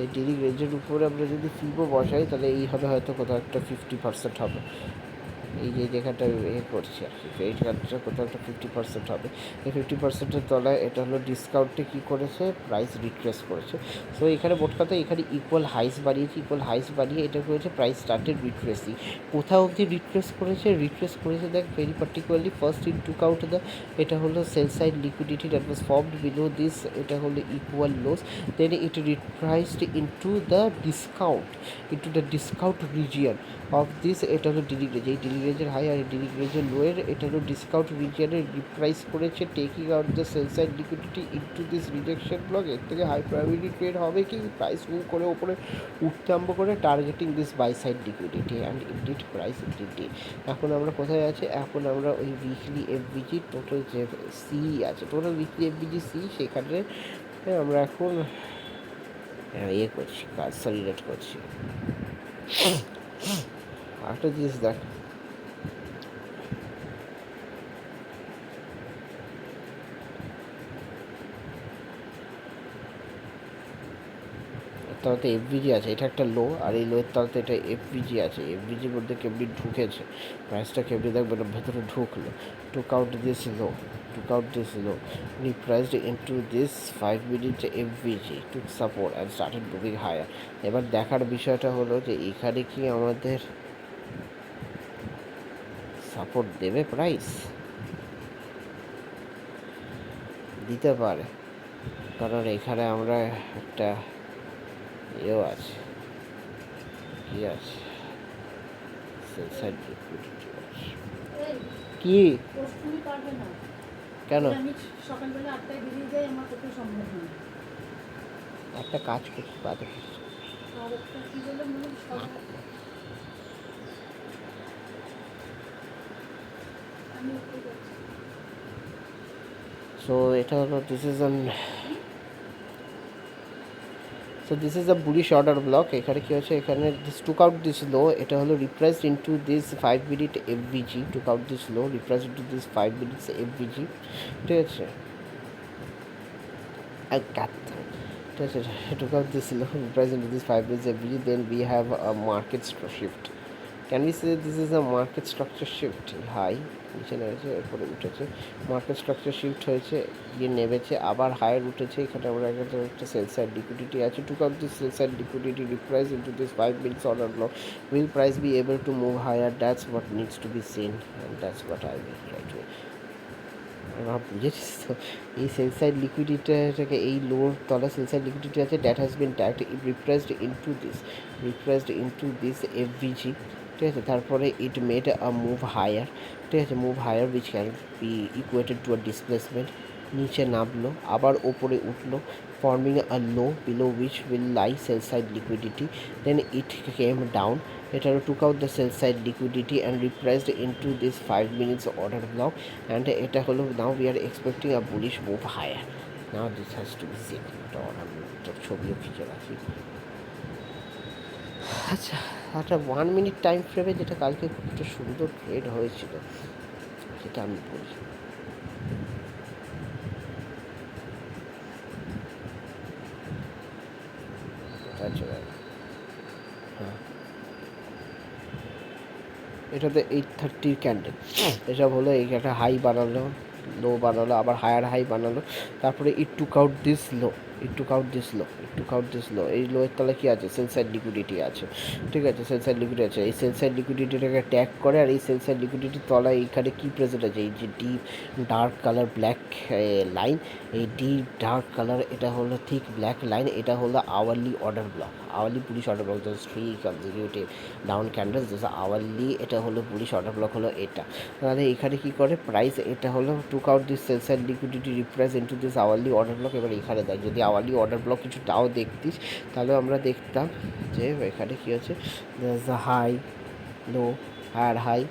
এই ডিলিং রেঞ্জের উপরে আমরা যদি ফিবো বসাই, তাহলে এই হবে হয়তো কোথাও একটা 50% হবে। এই যে জায়গাটা করছি আর কি, এই জায়গাটা কোথাও একটা 50% হবে। এই 50%-এর তলায় এটা হলো ডিসকাউন্টে কী করেছে, প্রাইস রিট্রেস করেছে। সো এখানে মোট কথা এখানে ইকুয়াল হাইস বাড়িয়ে এটা করেছে, প্রাইস স্টার্টেড রিট্রেসিং। কোথাও অবধি রিট্রেস করেছে দেখ, very particularly first in took out the, এটা হলো sell side liquidity that was formed below this, এটা হলো equal lows. Then it repriced into the discount region of this, এটা হলো ডিলিং রেঞ্জ। এই ডিলিং রেঞ্জের হাই আর ডিলিং রেঞ্জের লোয়ের এটা হলো ডিসকাউন্ট রিজিয়নে রিপ্রাইস করেছে, taking out the sell side liquidity into this rejection block. এর থেকে হাই প্রায়োরিটি ট্রেড হবে কি, প্রাইস মুভ করে ওপরে উঠতে আরম্ভ করে, targeting this buy side liquidity, and indeed price indeed. এখন আমরা কোথায় আছি? এখন আমরা ওই উইকলি এফবিজি টোটাল যে সি আছে, টোটাল উইকলি এফবিজি সি, সেখানে আমরা এখন করছি, কাজ সারিলেট করছি। আরেকটা জিনিস দেখ, তাতে এফবিজি আছে, এটা একটা লো, আর এই লোয়ের তাতে এটা এফবিজি আছে। এফবিজির মধ্যে কেমনি ঢুকেছে প্রাইসটা, কেমনি দেখবেন ভেতরে ঢুকলো, টুক out this low, repriced into this 5 minute FVG, took support and started moving higher. এবার দেখার বিষয়টা হলো যে এখানে কি আমাদের সাপোর্ট দেবে, প্রাইস দিতে পারে, কারণ এখানে আমরা একটা এও আছে, কি আছে, কি কেন আমি সকালবেলা 8টায় বেরিয়ে যাই, আমার পক্ষে সম্ভব নয়। একটা কাজ করছি বাদে। সো এটা হলো this is a bullish order block. এখানে কী হচ্ছে, এখানে this took out this low, এটা হলো repriced into this 5 minute FVG. Took out this low repriced into this 5 minutes FVG. ঠিক আছে, ঠিক আছে, took out this low price into this 5 minutes every, then we have a market shift. Can we say this is a market structure shift? High নিচে নেমেছে, এরপরে উঠেছে, market structure shift হয়েছে, গিয়ে নেমেছে, আবার হায়ার উঠেছে। এখানে আমরা একটা সেল সাইড লিকুইডিটি আছে। Took out this sell side liquidity reprice into this 5 minutes order block. Will price be able to move higher? That's what needs to be seen, and that's what I will try to. বুঝেছিস তো, এই sell side লিকুইডিটিটাকে, এই লোর তলা sell side liquidity আছে, that has been tagged repriced into this FVG. ঠিক আছে, তারপরে it made a move higher. ঠিক আছে, move higher which can be equated to a displacement. নিচে নামলো, আবার ওপরে উঠলো, forming a low below which will lie sell side liquidity. Then it came down. It took out the sell side liquidity and repriced into this 5 minutes order block, and এটা হলো, now we are expecting a bullish move higher. Now this has to be seen. এটা order ছবিও খিচে রাখি। আচ্ছা, একটা 1 minute time ফ্রেমে যেটা কালকে একটা সুন্দর ট্রেড হয়েছিল, যেটা আমি বলছি। আচ্ছা, হ্যাঁ, এটাতে 830 ক্যান্ডেল। এসব হলো, এই একটা হাই বানালো, লো বানালো, আবার হায়ার হাই বানালো, তারপরে ইট টুক আউট দিস লো, এই লোয়ের তলায় কী আছে, সেল সাইড লিকুইডিটি আছে। ঠিক আছে, সেল সাইড লিকুইডিটি আছে, এই সেল সাইড লিকুইডিটিটাকে ট্যাগ করে, আর এই সেল সাইড লিকুইডিটির তলায় এইখানে কী প্রেজেন্ট আছে, এই যে deep dark colour black line, এই ডিপ ডার্ক কালার, এটা হলো থিক ব্ল্যাক লাইন, এটা হলো hourly order block, hourly bullish order block. Just 3 consecutive down candles, just hourly, এটা হলো বুলিশ অর্ডার ব্লক হলো এটা। তাহলে এখানে কী করে প্রাইস, এটা হলো took out this sell side liquidity reprice into this hourly order block. এবার এখানে দেখ, যদি আওয়ারলি অর্ডার ব্লক কিছু তাও দেখতিস, তাহলে আমরা দেখতাম যে এখানে কী হচ্ছে, হাই লো, হায়ার হাই।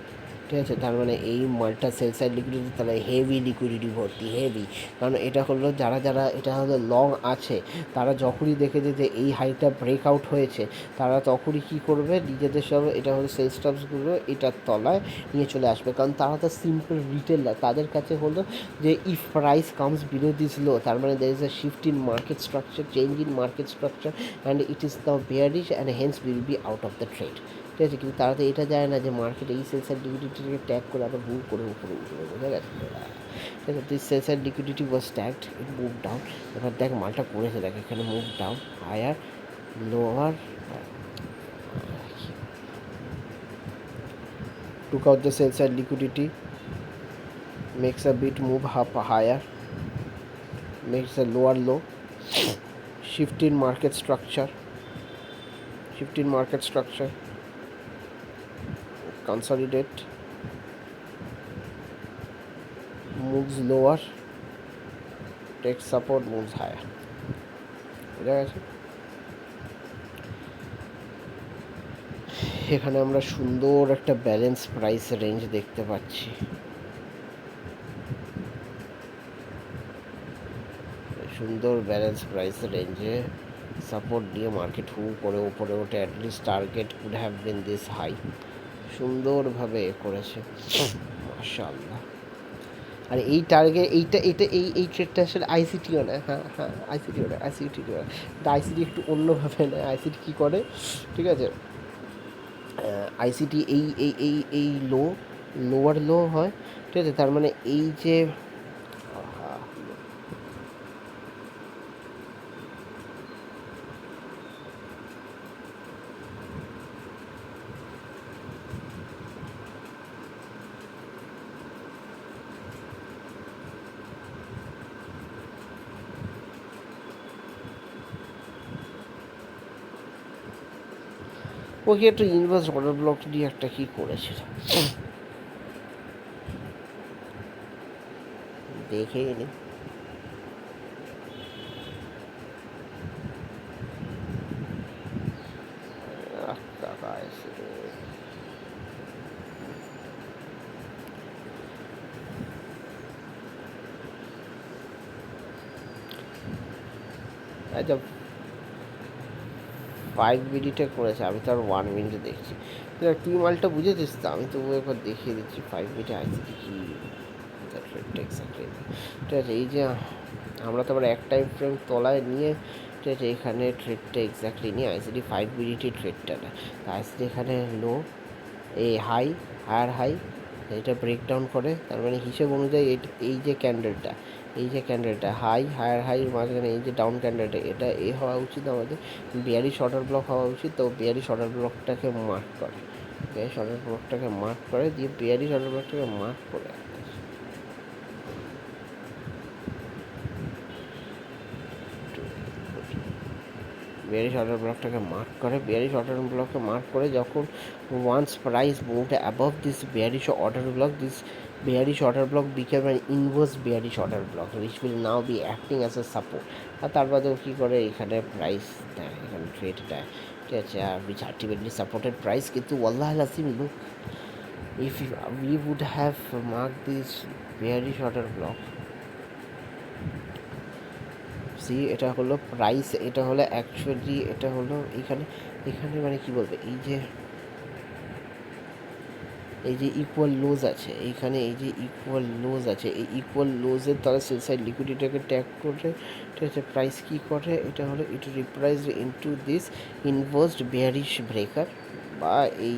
ঠিক আছে, তার মানে এই মালটা সেল সাইড লিকুইডিটি, তাহলে হেভি লিকুইডিটি ভর্তি, হেভি। কারণ এটা হলো, যারা এটা হলো লং আছে, তারা যখনই দেখেছে যে এই হাইটা ব্রেকআউট হয়েছে, তারা তখনই কী করবে, নিজেদের সব, এটা হলো সেল স্টপসগুলো এটার তলায় নিয়ে চলে আসবে। কারণ তারা তো সিম্পল রিটেলার, তাদের কাছে হলো যে if price comes below this low, তার মানে there is a shift in market structure, change in market structure, and it is the bearish and hence will be out of the trade. ঠিক আছে, কিন্তু তারা তো এটা যায় না যে মার্কেট এই সেল সাইড লিকুইডিটিকে ট্যাগ করে আবার মুভ করে উপরে উঠবে, বোঝা গেছে? ঠিক আছে, this sell side liquidity was tagged, it move down. এবার দেখ মালটা করেছে, দেখ এখানে move down, higher, lower, took out the sell side liquidity, makes a bit move up higher, makes a lower low, shift in market structure, consolidate, moves lower, takes support, moves higher. বুঝা গেছে? এখানে আমরা সুন্দর একটা balance price range দেখতে পাচ্ছি। সুন্দর balance price রেঞ্জে সাপোর্ট দিয়ে মার্কেট হু করে উপরে ওঠে। At least target could have been this high. সুন্দরভাবে করেছে, মাশাআল্লাহ। আর এই টার্গেট, এই ট্রেডটা আসলে আইসিটিও না, আইসিটিও না, আইসিটি একটু অন্যভাবে নেয়। আইসিটি কী করে, ঠিক আছে, আইসিটি এই লোয়ার লো হয়। ঠিক আছে, তার মানে এই যে ওকে একটা ইনভার্স অর্ডার ব্লক দিয়ে একটা কী করেছিল দেখে নি। আচ্ছা 5 মিনিটে করেছে, আমি তো আর 1 মিনিটে দেখছি। তুই মালটা বুঝেছিস তো, আমি তো একবার দেখিয়ে দিচ্ছি 5 মিনিটে আইসিটি কি ট্রেডটা এক্স্যাক্টলি। ঠিক আছে, এই যে আমরা তো আবার এক টাইম ফ্রেম তলায় নিয়ে, ঠিক আছে, এখানে ট্রেডটা এক্স্যাক্টলি নিয়ে আইসিটি 5 মিনিটই ট্রেডটা না। আইসিটি এখানে লো, এই হাই, হায়ার হাই, এটা ব্রেকডাউন করে, তার মানে হিসেব অনুযায়ী এই যে ক্যান্ডেলটা, এই যে ক্যান্ডেলটা হাই হায়ার হাইয়ের মাঝখানে এই যে ডাউন ক্যান্ডেলটা, এটা এ হওয়া উচিত আমাদের বিয়ারিশ অর্ডার ব্লক হওয়া উচিত। তো বিয়ারিশ অর্ডার ব্লকটাকে মার্ক করে, বিয়ারিশ অর্ডার ব্লকটাকে মার্ক করে দিয়ে বিয়ারিশ অর্ডার ব্লকটাকে মার্ক করে bearish order ব্লকটাকে মার্ক করে, bearish order ব্লককে মার্ক করে যখন once price moved above this bearish order block, this bearish order block became an inverse bearish order block which will now be acting as a support। আর তার বাদেও কী করে এখানে price দেয়, এখানে trade দেয়, ঠিক আছে, আর which ultimately supported price। কিন্তু ওয়াল্লাহ Asim look, if we would have marked this bearish order block, C এটা হলো প্রাইস, এটা হলো অ্যাকচুয়ালি এটা হলো এখানে, এখানে মানে কি বলবে, এই যে এই যে ইকুয়াল লোজ আছে এইখানে, এই যে ইকুয়াল লোজ আছে, এই ইকুয়াল লোজের তারা সেল সাইড লিকুইডিটিটাকে ট্যাগ করে, ঠিক আছে, প্রাইস কী করে, এটা হলো it reprice into this inversed bearish breaker, বা এই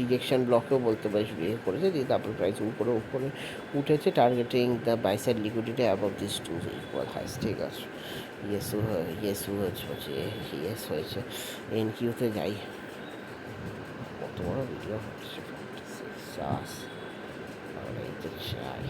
রিজেকশন ব্লকেও বলতে পারিস, বিয়ে করেছে দিয়ে তারপর প্রাইস উপরে উপরে উঠেছে, targeting the buyside liquidity above this two equal highs. ঠিক আছে, ইয়েস হয়েছে, ইয়েস হয়েছে। এন কিউতে যাই, কত বড় ভিডিও হচ্ছে, চাষ আমরা এই তো চাই।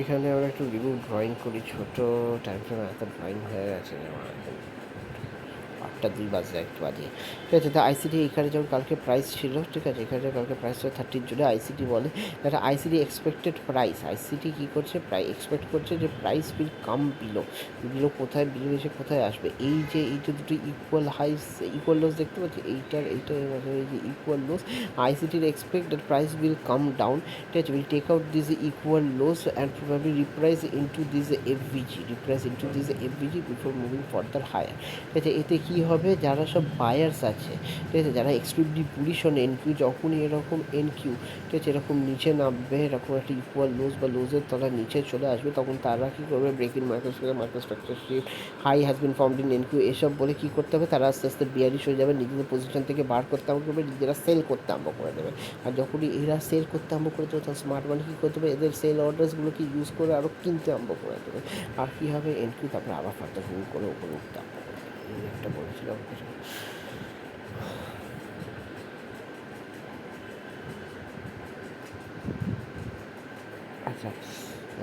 এখানে আমরা একটু রিভিউ ড্রয়িং করি, ছোটো টাইম ফ্রেমে এত ড্রয়িং হয়ে গেছে আমার এখন 8টা 2 বাজে, 1 বাজে। ঠিক আছে, তো আইসিটি এখানে যেমন কালকে প্রাইস ছিল, ঠিক আছে, এখানে কালকে প্রাইস ছিল 30 জুলাই। আইসিটি বলে একটা আইসিটি এক্সপেক্টেড প্রাইস, আইসিটি কী করছে, প্রায় এক্সপেক্ট করছে যে price will come below, below কোথায়, বিলো এসে কোথায় আসবে, এই যে দুটো ইকুয়াল হাইস ইকুয়াল লোস দেখতে পাচ্ছি, এইটার এই যে ইকুয়াল লোস, আইসিটির expect that price will come down, ঠিক আছে, will take out this equal lows and probably reprice into this FVG, reprice into this FVG before moving further higher. ঠিক আছে, এতে কী হবে, যারা সব বায়ার্স আছে, ঠিক আছে, যারা এক্সট্রিমলি বুলিশ অন এনকিউ, যখনই এরকম এনকিউ, ঠিক আছে, এরকম নিচে নামবে, এরকম একটা ইকুয়াল লোজ বা লোজের তলা নিচে চলে আসবে, তখন তারা কী করবে, break in market structure shift, high has been formed in NQ, এসব বলে কী করতে হবে, তারা আস্তে আস্তে বিয়ারিশ হয়ে যাবে, নিজেদের পজিশন থেকে বার করতে আরম্ভ করবে, নিজেরা সেল করতে আরম্ভ করে দেবে। আর যখনই এরা সেল করতে আরম্ভ করে দেবে, তখন স্মার্ট মানি কী করতে হবে, এদের সেল অর্ডার্সগুলোকে ইউজ করে আরও কিনতে আরম্ভ করে দেবে। আর কী হবে, এনকিউ তারপরে আবার ফার্দার মুভ করে উপরে উঠতে আরম্ভ করে দেবে। এই একটা বলেছিলাম। আচ্ছা,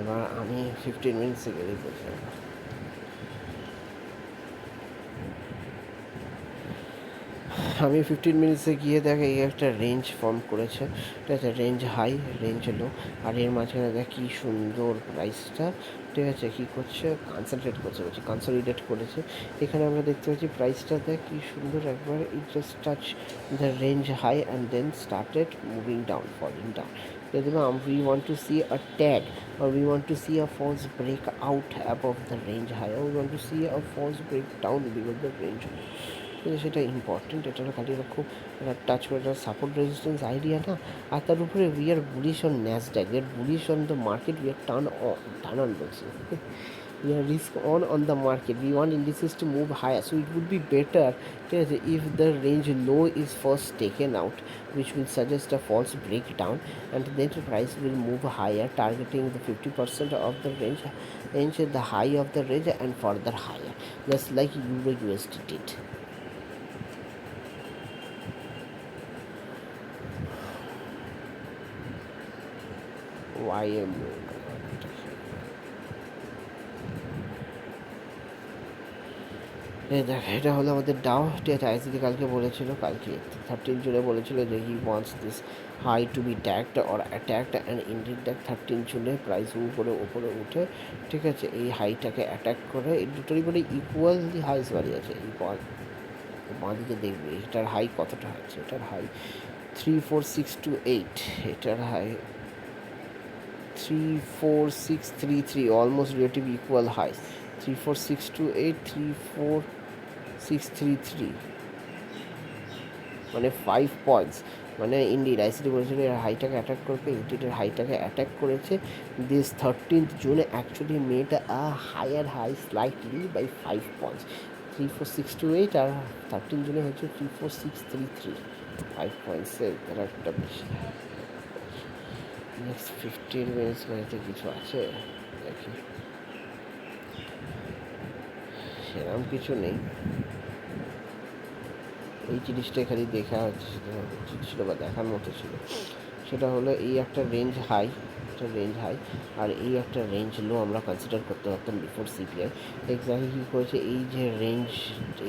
এবার আমি 15 মিনিটসে গেলেই বলছিলাম, আমি 15 মিনিটসে গিয়ে দেখে এই একটা রেঞ্জ ফর্ম করেছে, ঠিক আছে, রেঞ্জ হাই রেঞ্জ লো, আর এর মাঝখানে দেখ কী সুন্দর প্রাইসটা, ঠিক আছে, কী করছে, কনসেন্ট্রেট করছে, বলছে কনসলিডেট করেছে। এখানে আমরা দেখতে পাচ্ছি প্রাইসটা দেখ কী সুন্দর, একবার it just touch the range high and then started moving down, falling down. We want to see a tag, or we want to see a false breakout above the range high, or we want to see a false breakdown below the range high। কিন্তু সেটা important, এটা খালি খুব touch করে support resistance idea না। আর তার উপরে we are bullish on Nasdaq, we are bullish on the market, we are turn on বলছি, we are risk on the market, we want indices to move higher, so it would be better, ঠিক আছে, if the range low is first taken out, which will suggest a false breakdown, and then the price will move higher, targeting the 50% of the range, the high of the range and further higher, just like Euro USD did। YMO এই দেখ, এটা হলো আমাদের Dao, ঠিক আছে, ICT কালকে বলেছিল, কালকে 13 জুনে বলেছিল যে he wants this high to be tagged or attacked, and indeed দেখ 13 জুনে প্রাইস উপরে উঠে, ঠিক আছে, এই হাইটাকে অ্যাটাক করে, এই দুটোরই মানে ইকুয়ালি হাইস বাড়িয়েছে। এই বাঁ দিকে দেখবি এটার হাই কতটা হচ্ছে, এটার হাই 34628 এটার high 34633, almost relative equal high 34628 34633, মানে 5 পয়েন্টস। মানে ইন্ডিয়ান আইসিটি বলেছিল এর হাইটাকে অ্যাটাক করবে, ইন্ডিয়ার হাইটাকে অ্যাটাক করেছে। This 13th June actually made a higher high slightly by 5 points, 34628, আর 13 জুনে হচ্ছে 34633, 5 পয়েন্টসের এর একটা বেশি। নেক্সট 15 মিনিটস হয়তো কিছু আছে দেখি, সেরকম কিছু নেই। এই জিনিসটা খালি দেখা ছিল বা দেখার মতো ছিল, সেটা হলো এই একটা রেঞ্জ হাই, একটা রেঞ্জ হাই, আর এই একটা রেঞ্জ লো আমরা কনসিডার করতে পারতাম বিফোর সিপিআই। এক্স্যাক্টলি কী করেছে, এই যে রেঞ্জ,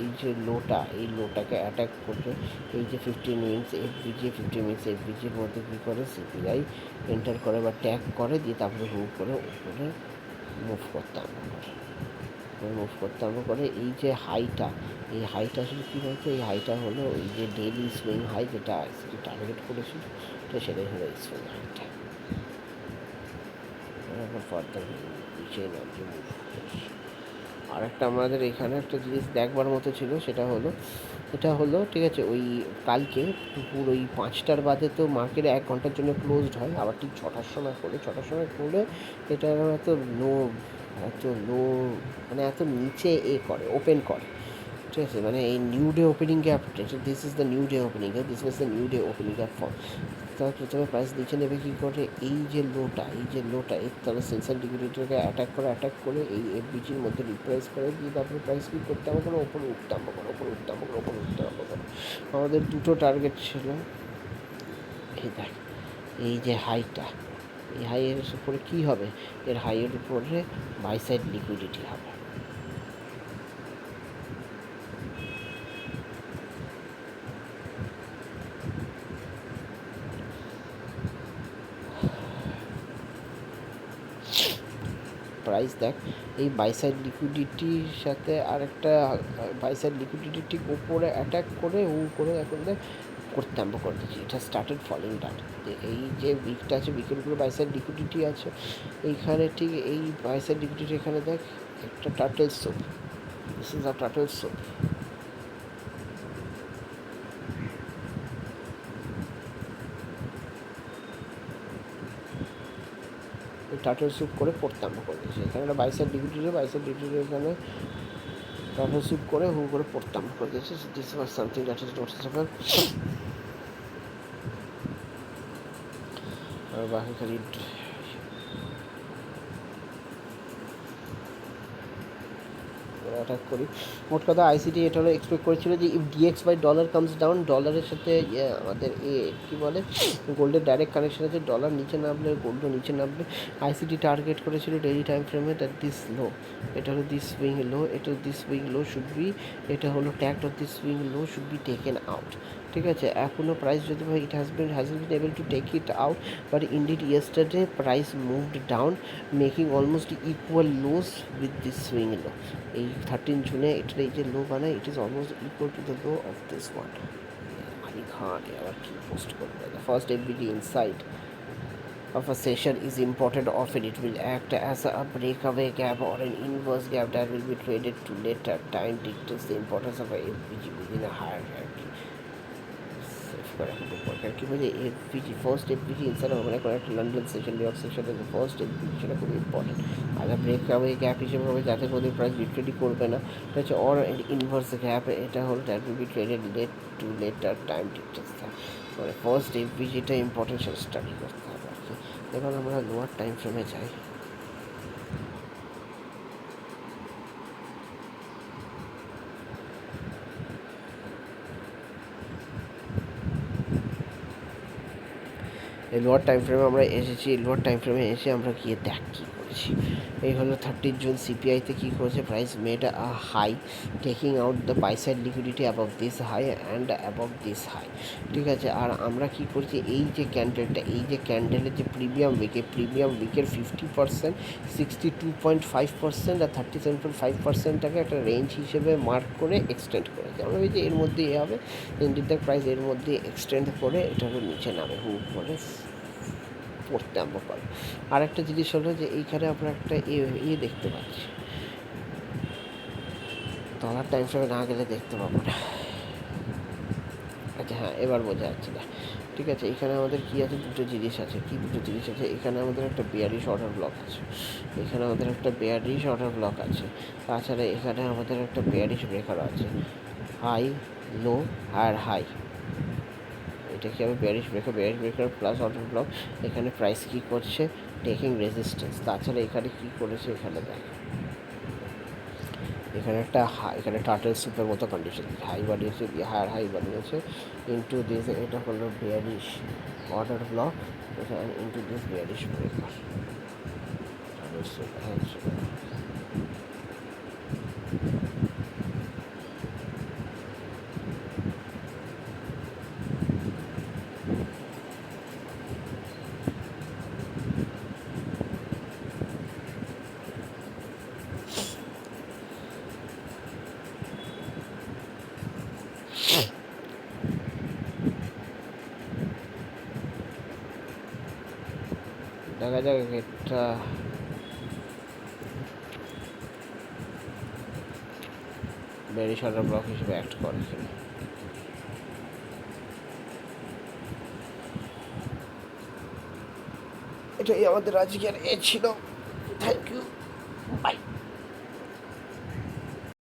এই যে লোটা, এই লোটাকে অ্যাটাক করছে। এই যে 15 মিনিটস এফবিজি, 15 মিনিটস এফবিজির মধ্যে কী করে সিপিআই এন্টার করে বা ট্যাগ করে, দিয়ে তারপরে মুভ করে উপরে মুভ করতাম করে এই যে হাইটা, এই হাইটা আসলে কী হয়েছে, এই হাইটা হলো ওই যে ডেলি সুইং হাই যেটা আইসিটি টার্গেট করেছিল, তো সেটাই হলো এই সুইং হাইটা। ফার্দার নিচে নামছে মুভ করছে। আর একটা আমাদের এখানে একটা জিনিস দেখবার মতো ছিল, সেটা হলো, এটা হলো ঠিক আছে, ওই কালকে দুপুর ওই 5টার বাদে তো মার্কেট 1 ঘন্টার জন্য ক্লোজড হয়, আবার ঠিক 6টার সময় খোলে। 6টার সময় খোলে, এটা এত লো, এত লো, মানে এত নিচে করে ওপেন করে, ঠিক আছে। মানে এই new day opening gap, this is the new day opening gap, this was the new day opening gap form. তার প্রথমে প্রাইস নিচে নেবে কী করে, এই যে লোটা, এর তাহলে সেন্সার লিকুইডিটিকে অ্যাটাক করে এই এফবিজির মধ্যে রিপ্রাইস করে দিয়ে তারপরে প্রাইস কী করতে হবে করে ওপরে উঠতে হবে করে, আমাদের দুটো টার্গেট ছিল। এই দেখ, এই যে হাইটা, এই হাইয়ের উপরে কী হবে, এর হাইয়ের উপরে বাই সাইড লিকুইডিটি হবে। প্রাইস দেখ, এই বাইসাইড লিকুইডিটির সাথে আরেকটা বাইসাইড লিকুইডিটি ঠিক উপরে অ্যাটাক করে করে এখন দেখ করতে আরম্ভ করে দিচ্ছি, এটা স্টার্টেড ফলিং ডাউন। এই যে উইকটা আছে, উইকের উপরে বাইসাইড লিকুইডিটি আছে, এইখানে ঠিক এই বাইসাইড লিকুইডিটি এখানে দেখ একটা turtle soup, this is a turtle soup. Turtle soup করে পড়তে আরম্ভ করে দিয়েছে, এখানে একটা বাইসাইড লিকুইডিটি, এখানে টার্টেল স্যুপ করে করে পড়তে আরম্ভ করে দিয়েছে। This was something that is noticeable. আর বাকি খালি অ্যাটাক করি। মোট কথা আইসিটি এটা হলো এক্সপেক্ট করেছিল যে if DX by dollar comes down, ডলারের সাথে আমাদের কী বলে গোল্ডের ডাইরেক্ট কানেকশন আছে, ডলার নিচে নামলে গোল্ডও নিচে নামবে। আইসিটি টার্গেট করেছিল ডেইলি টাইম ফ্রেমে দ্যাট দিস লো, এটা হলো দিস সুইং লো, এটা this swing low should be, এটা হলো tag of this swing low should be taken out, ঠিক আছে। এখনও প্রাইস যদি it has been able to take it out, but indeed yesterday price moved down making almost equal lows with this swing low. এই 13 জুনে এটার এই যে low বানায়, ইট is almost equal to the low of this one. Ali Khan আবার কি post করবে, the first FVG inside of a session is important. Often it will act as a breakaway gap or an inverse gap that will be traded to later time dictates the importance of a FBG within a hierarchy. কি বলছে FBG, first FBG inside মানে কোনো একটা London session, new York সেশনের যে first FBG, সেটা খুব important. আর ব্রেকআওয়ে gap হিসেবে হবে যাতে কোনো প্রাইস লিটারেলি করবে না, এটা হচ্ছে অর ইনভার্স গ্যাপ, এটা হলো that will be traded letter time details থাকে, মানে ফার্স্ট এফবিজিটা ইম্পর্টেন্ট, সেটা স্টাডি করতে হবে আর কি। এবার আমরা লোয়ার টাইম ফ্রেমে যাই। এই লোয়ার টাইম ফ্রেমে আমরা এসেছি, লোয়ার টাইম ফ্রেমে এসে আমরা গিয়ে দেখ কী করেছে। দিচ্ছি। এই হলো 30 জুন সিপিআইতে কী করেছে, price made a high taking out the buy side liquidity above this high and above this high. ঠিক আছে, আর আমরা কী করছি, এই যে ক্যান্ডেলটা, এই যে ক্যান্ডেলের যে প্রিমিয়াম উইক, এই প্রিমিয়াম উইকের 50%, 62.5% আর 37.5%টাকে একটা রেঞ্জ হিসেবে মার্ক করে এক্সটেন্ড করেছে। আমরা যে এর মধ্যে এ হবে, ইন্ডিয়ার প্রাইস এর মধ্যে এক্সটেন্ড করে এটারও নিচে নামে, হুক করে পড়তে আরম্ভ করে। আরেকটা জিনিস হলো যে এইখানে আমরা একটা দেখতে পাচ্ছি, ডলার টাইম ফ্রেমে না গেলে দেখতে পাবো না। আচ্ছা হ্যাঁ, এবার বোঝা যাচ্ছে না। ঠিক আছে, এখানে আমাদের কী আছে, দুটো জিনিস আছে। কী দুটো জিনিস আছে, এখানে আমাদের একটা বেয়ারিশ অর্ডার ব্লক আছে, এখানে আমাদের একটা বেয়ারিশ অর্ডার ব্লক আছে, তাছাড়া এখানে আমাদের একটা বেয়ারিশ ব্রেকার আছে, হাই লো আর হাই। এটা কি হবে, bearish breaker plus order block. এখানে প্রাইস কী করছে, টেকিং রেজিস্ট্যান্স। তাছাড়া এখানে কী করেছে, এখানে দেখ, এখানে একটা হাই, এখানে টার্টেল স্যুপের মতো কন্ডিশন, হাই বানিয়েছে, হায়ার হাই বানিয়েছে ইন্টু দিস, এটা হলো বেয়ারিশ অর্ডার ব্লক, এখানে ইন্টু দিস বেয়ারিশ ব্রেকার। দেখা যাক এটা বেয়ারিশ অর্ডার ব্লক হিসেবে অ্যাক্ট করে কিনা। এটাই আমাদের আজকের ছিল। Thank you, by.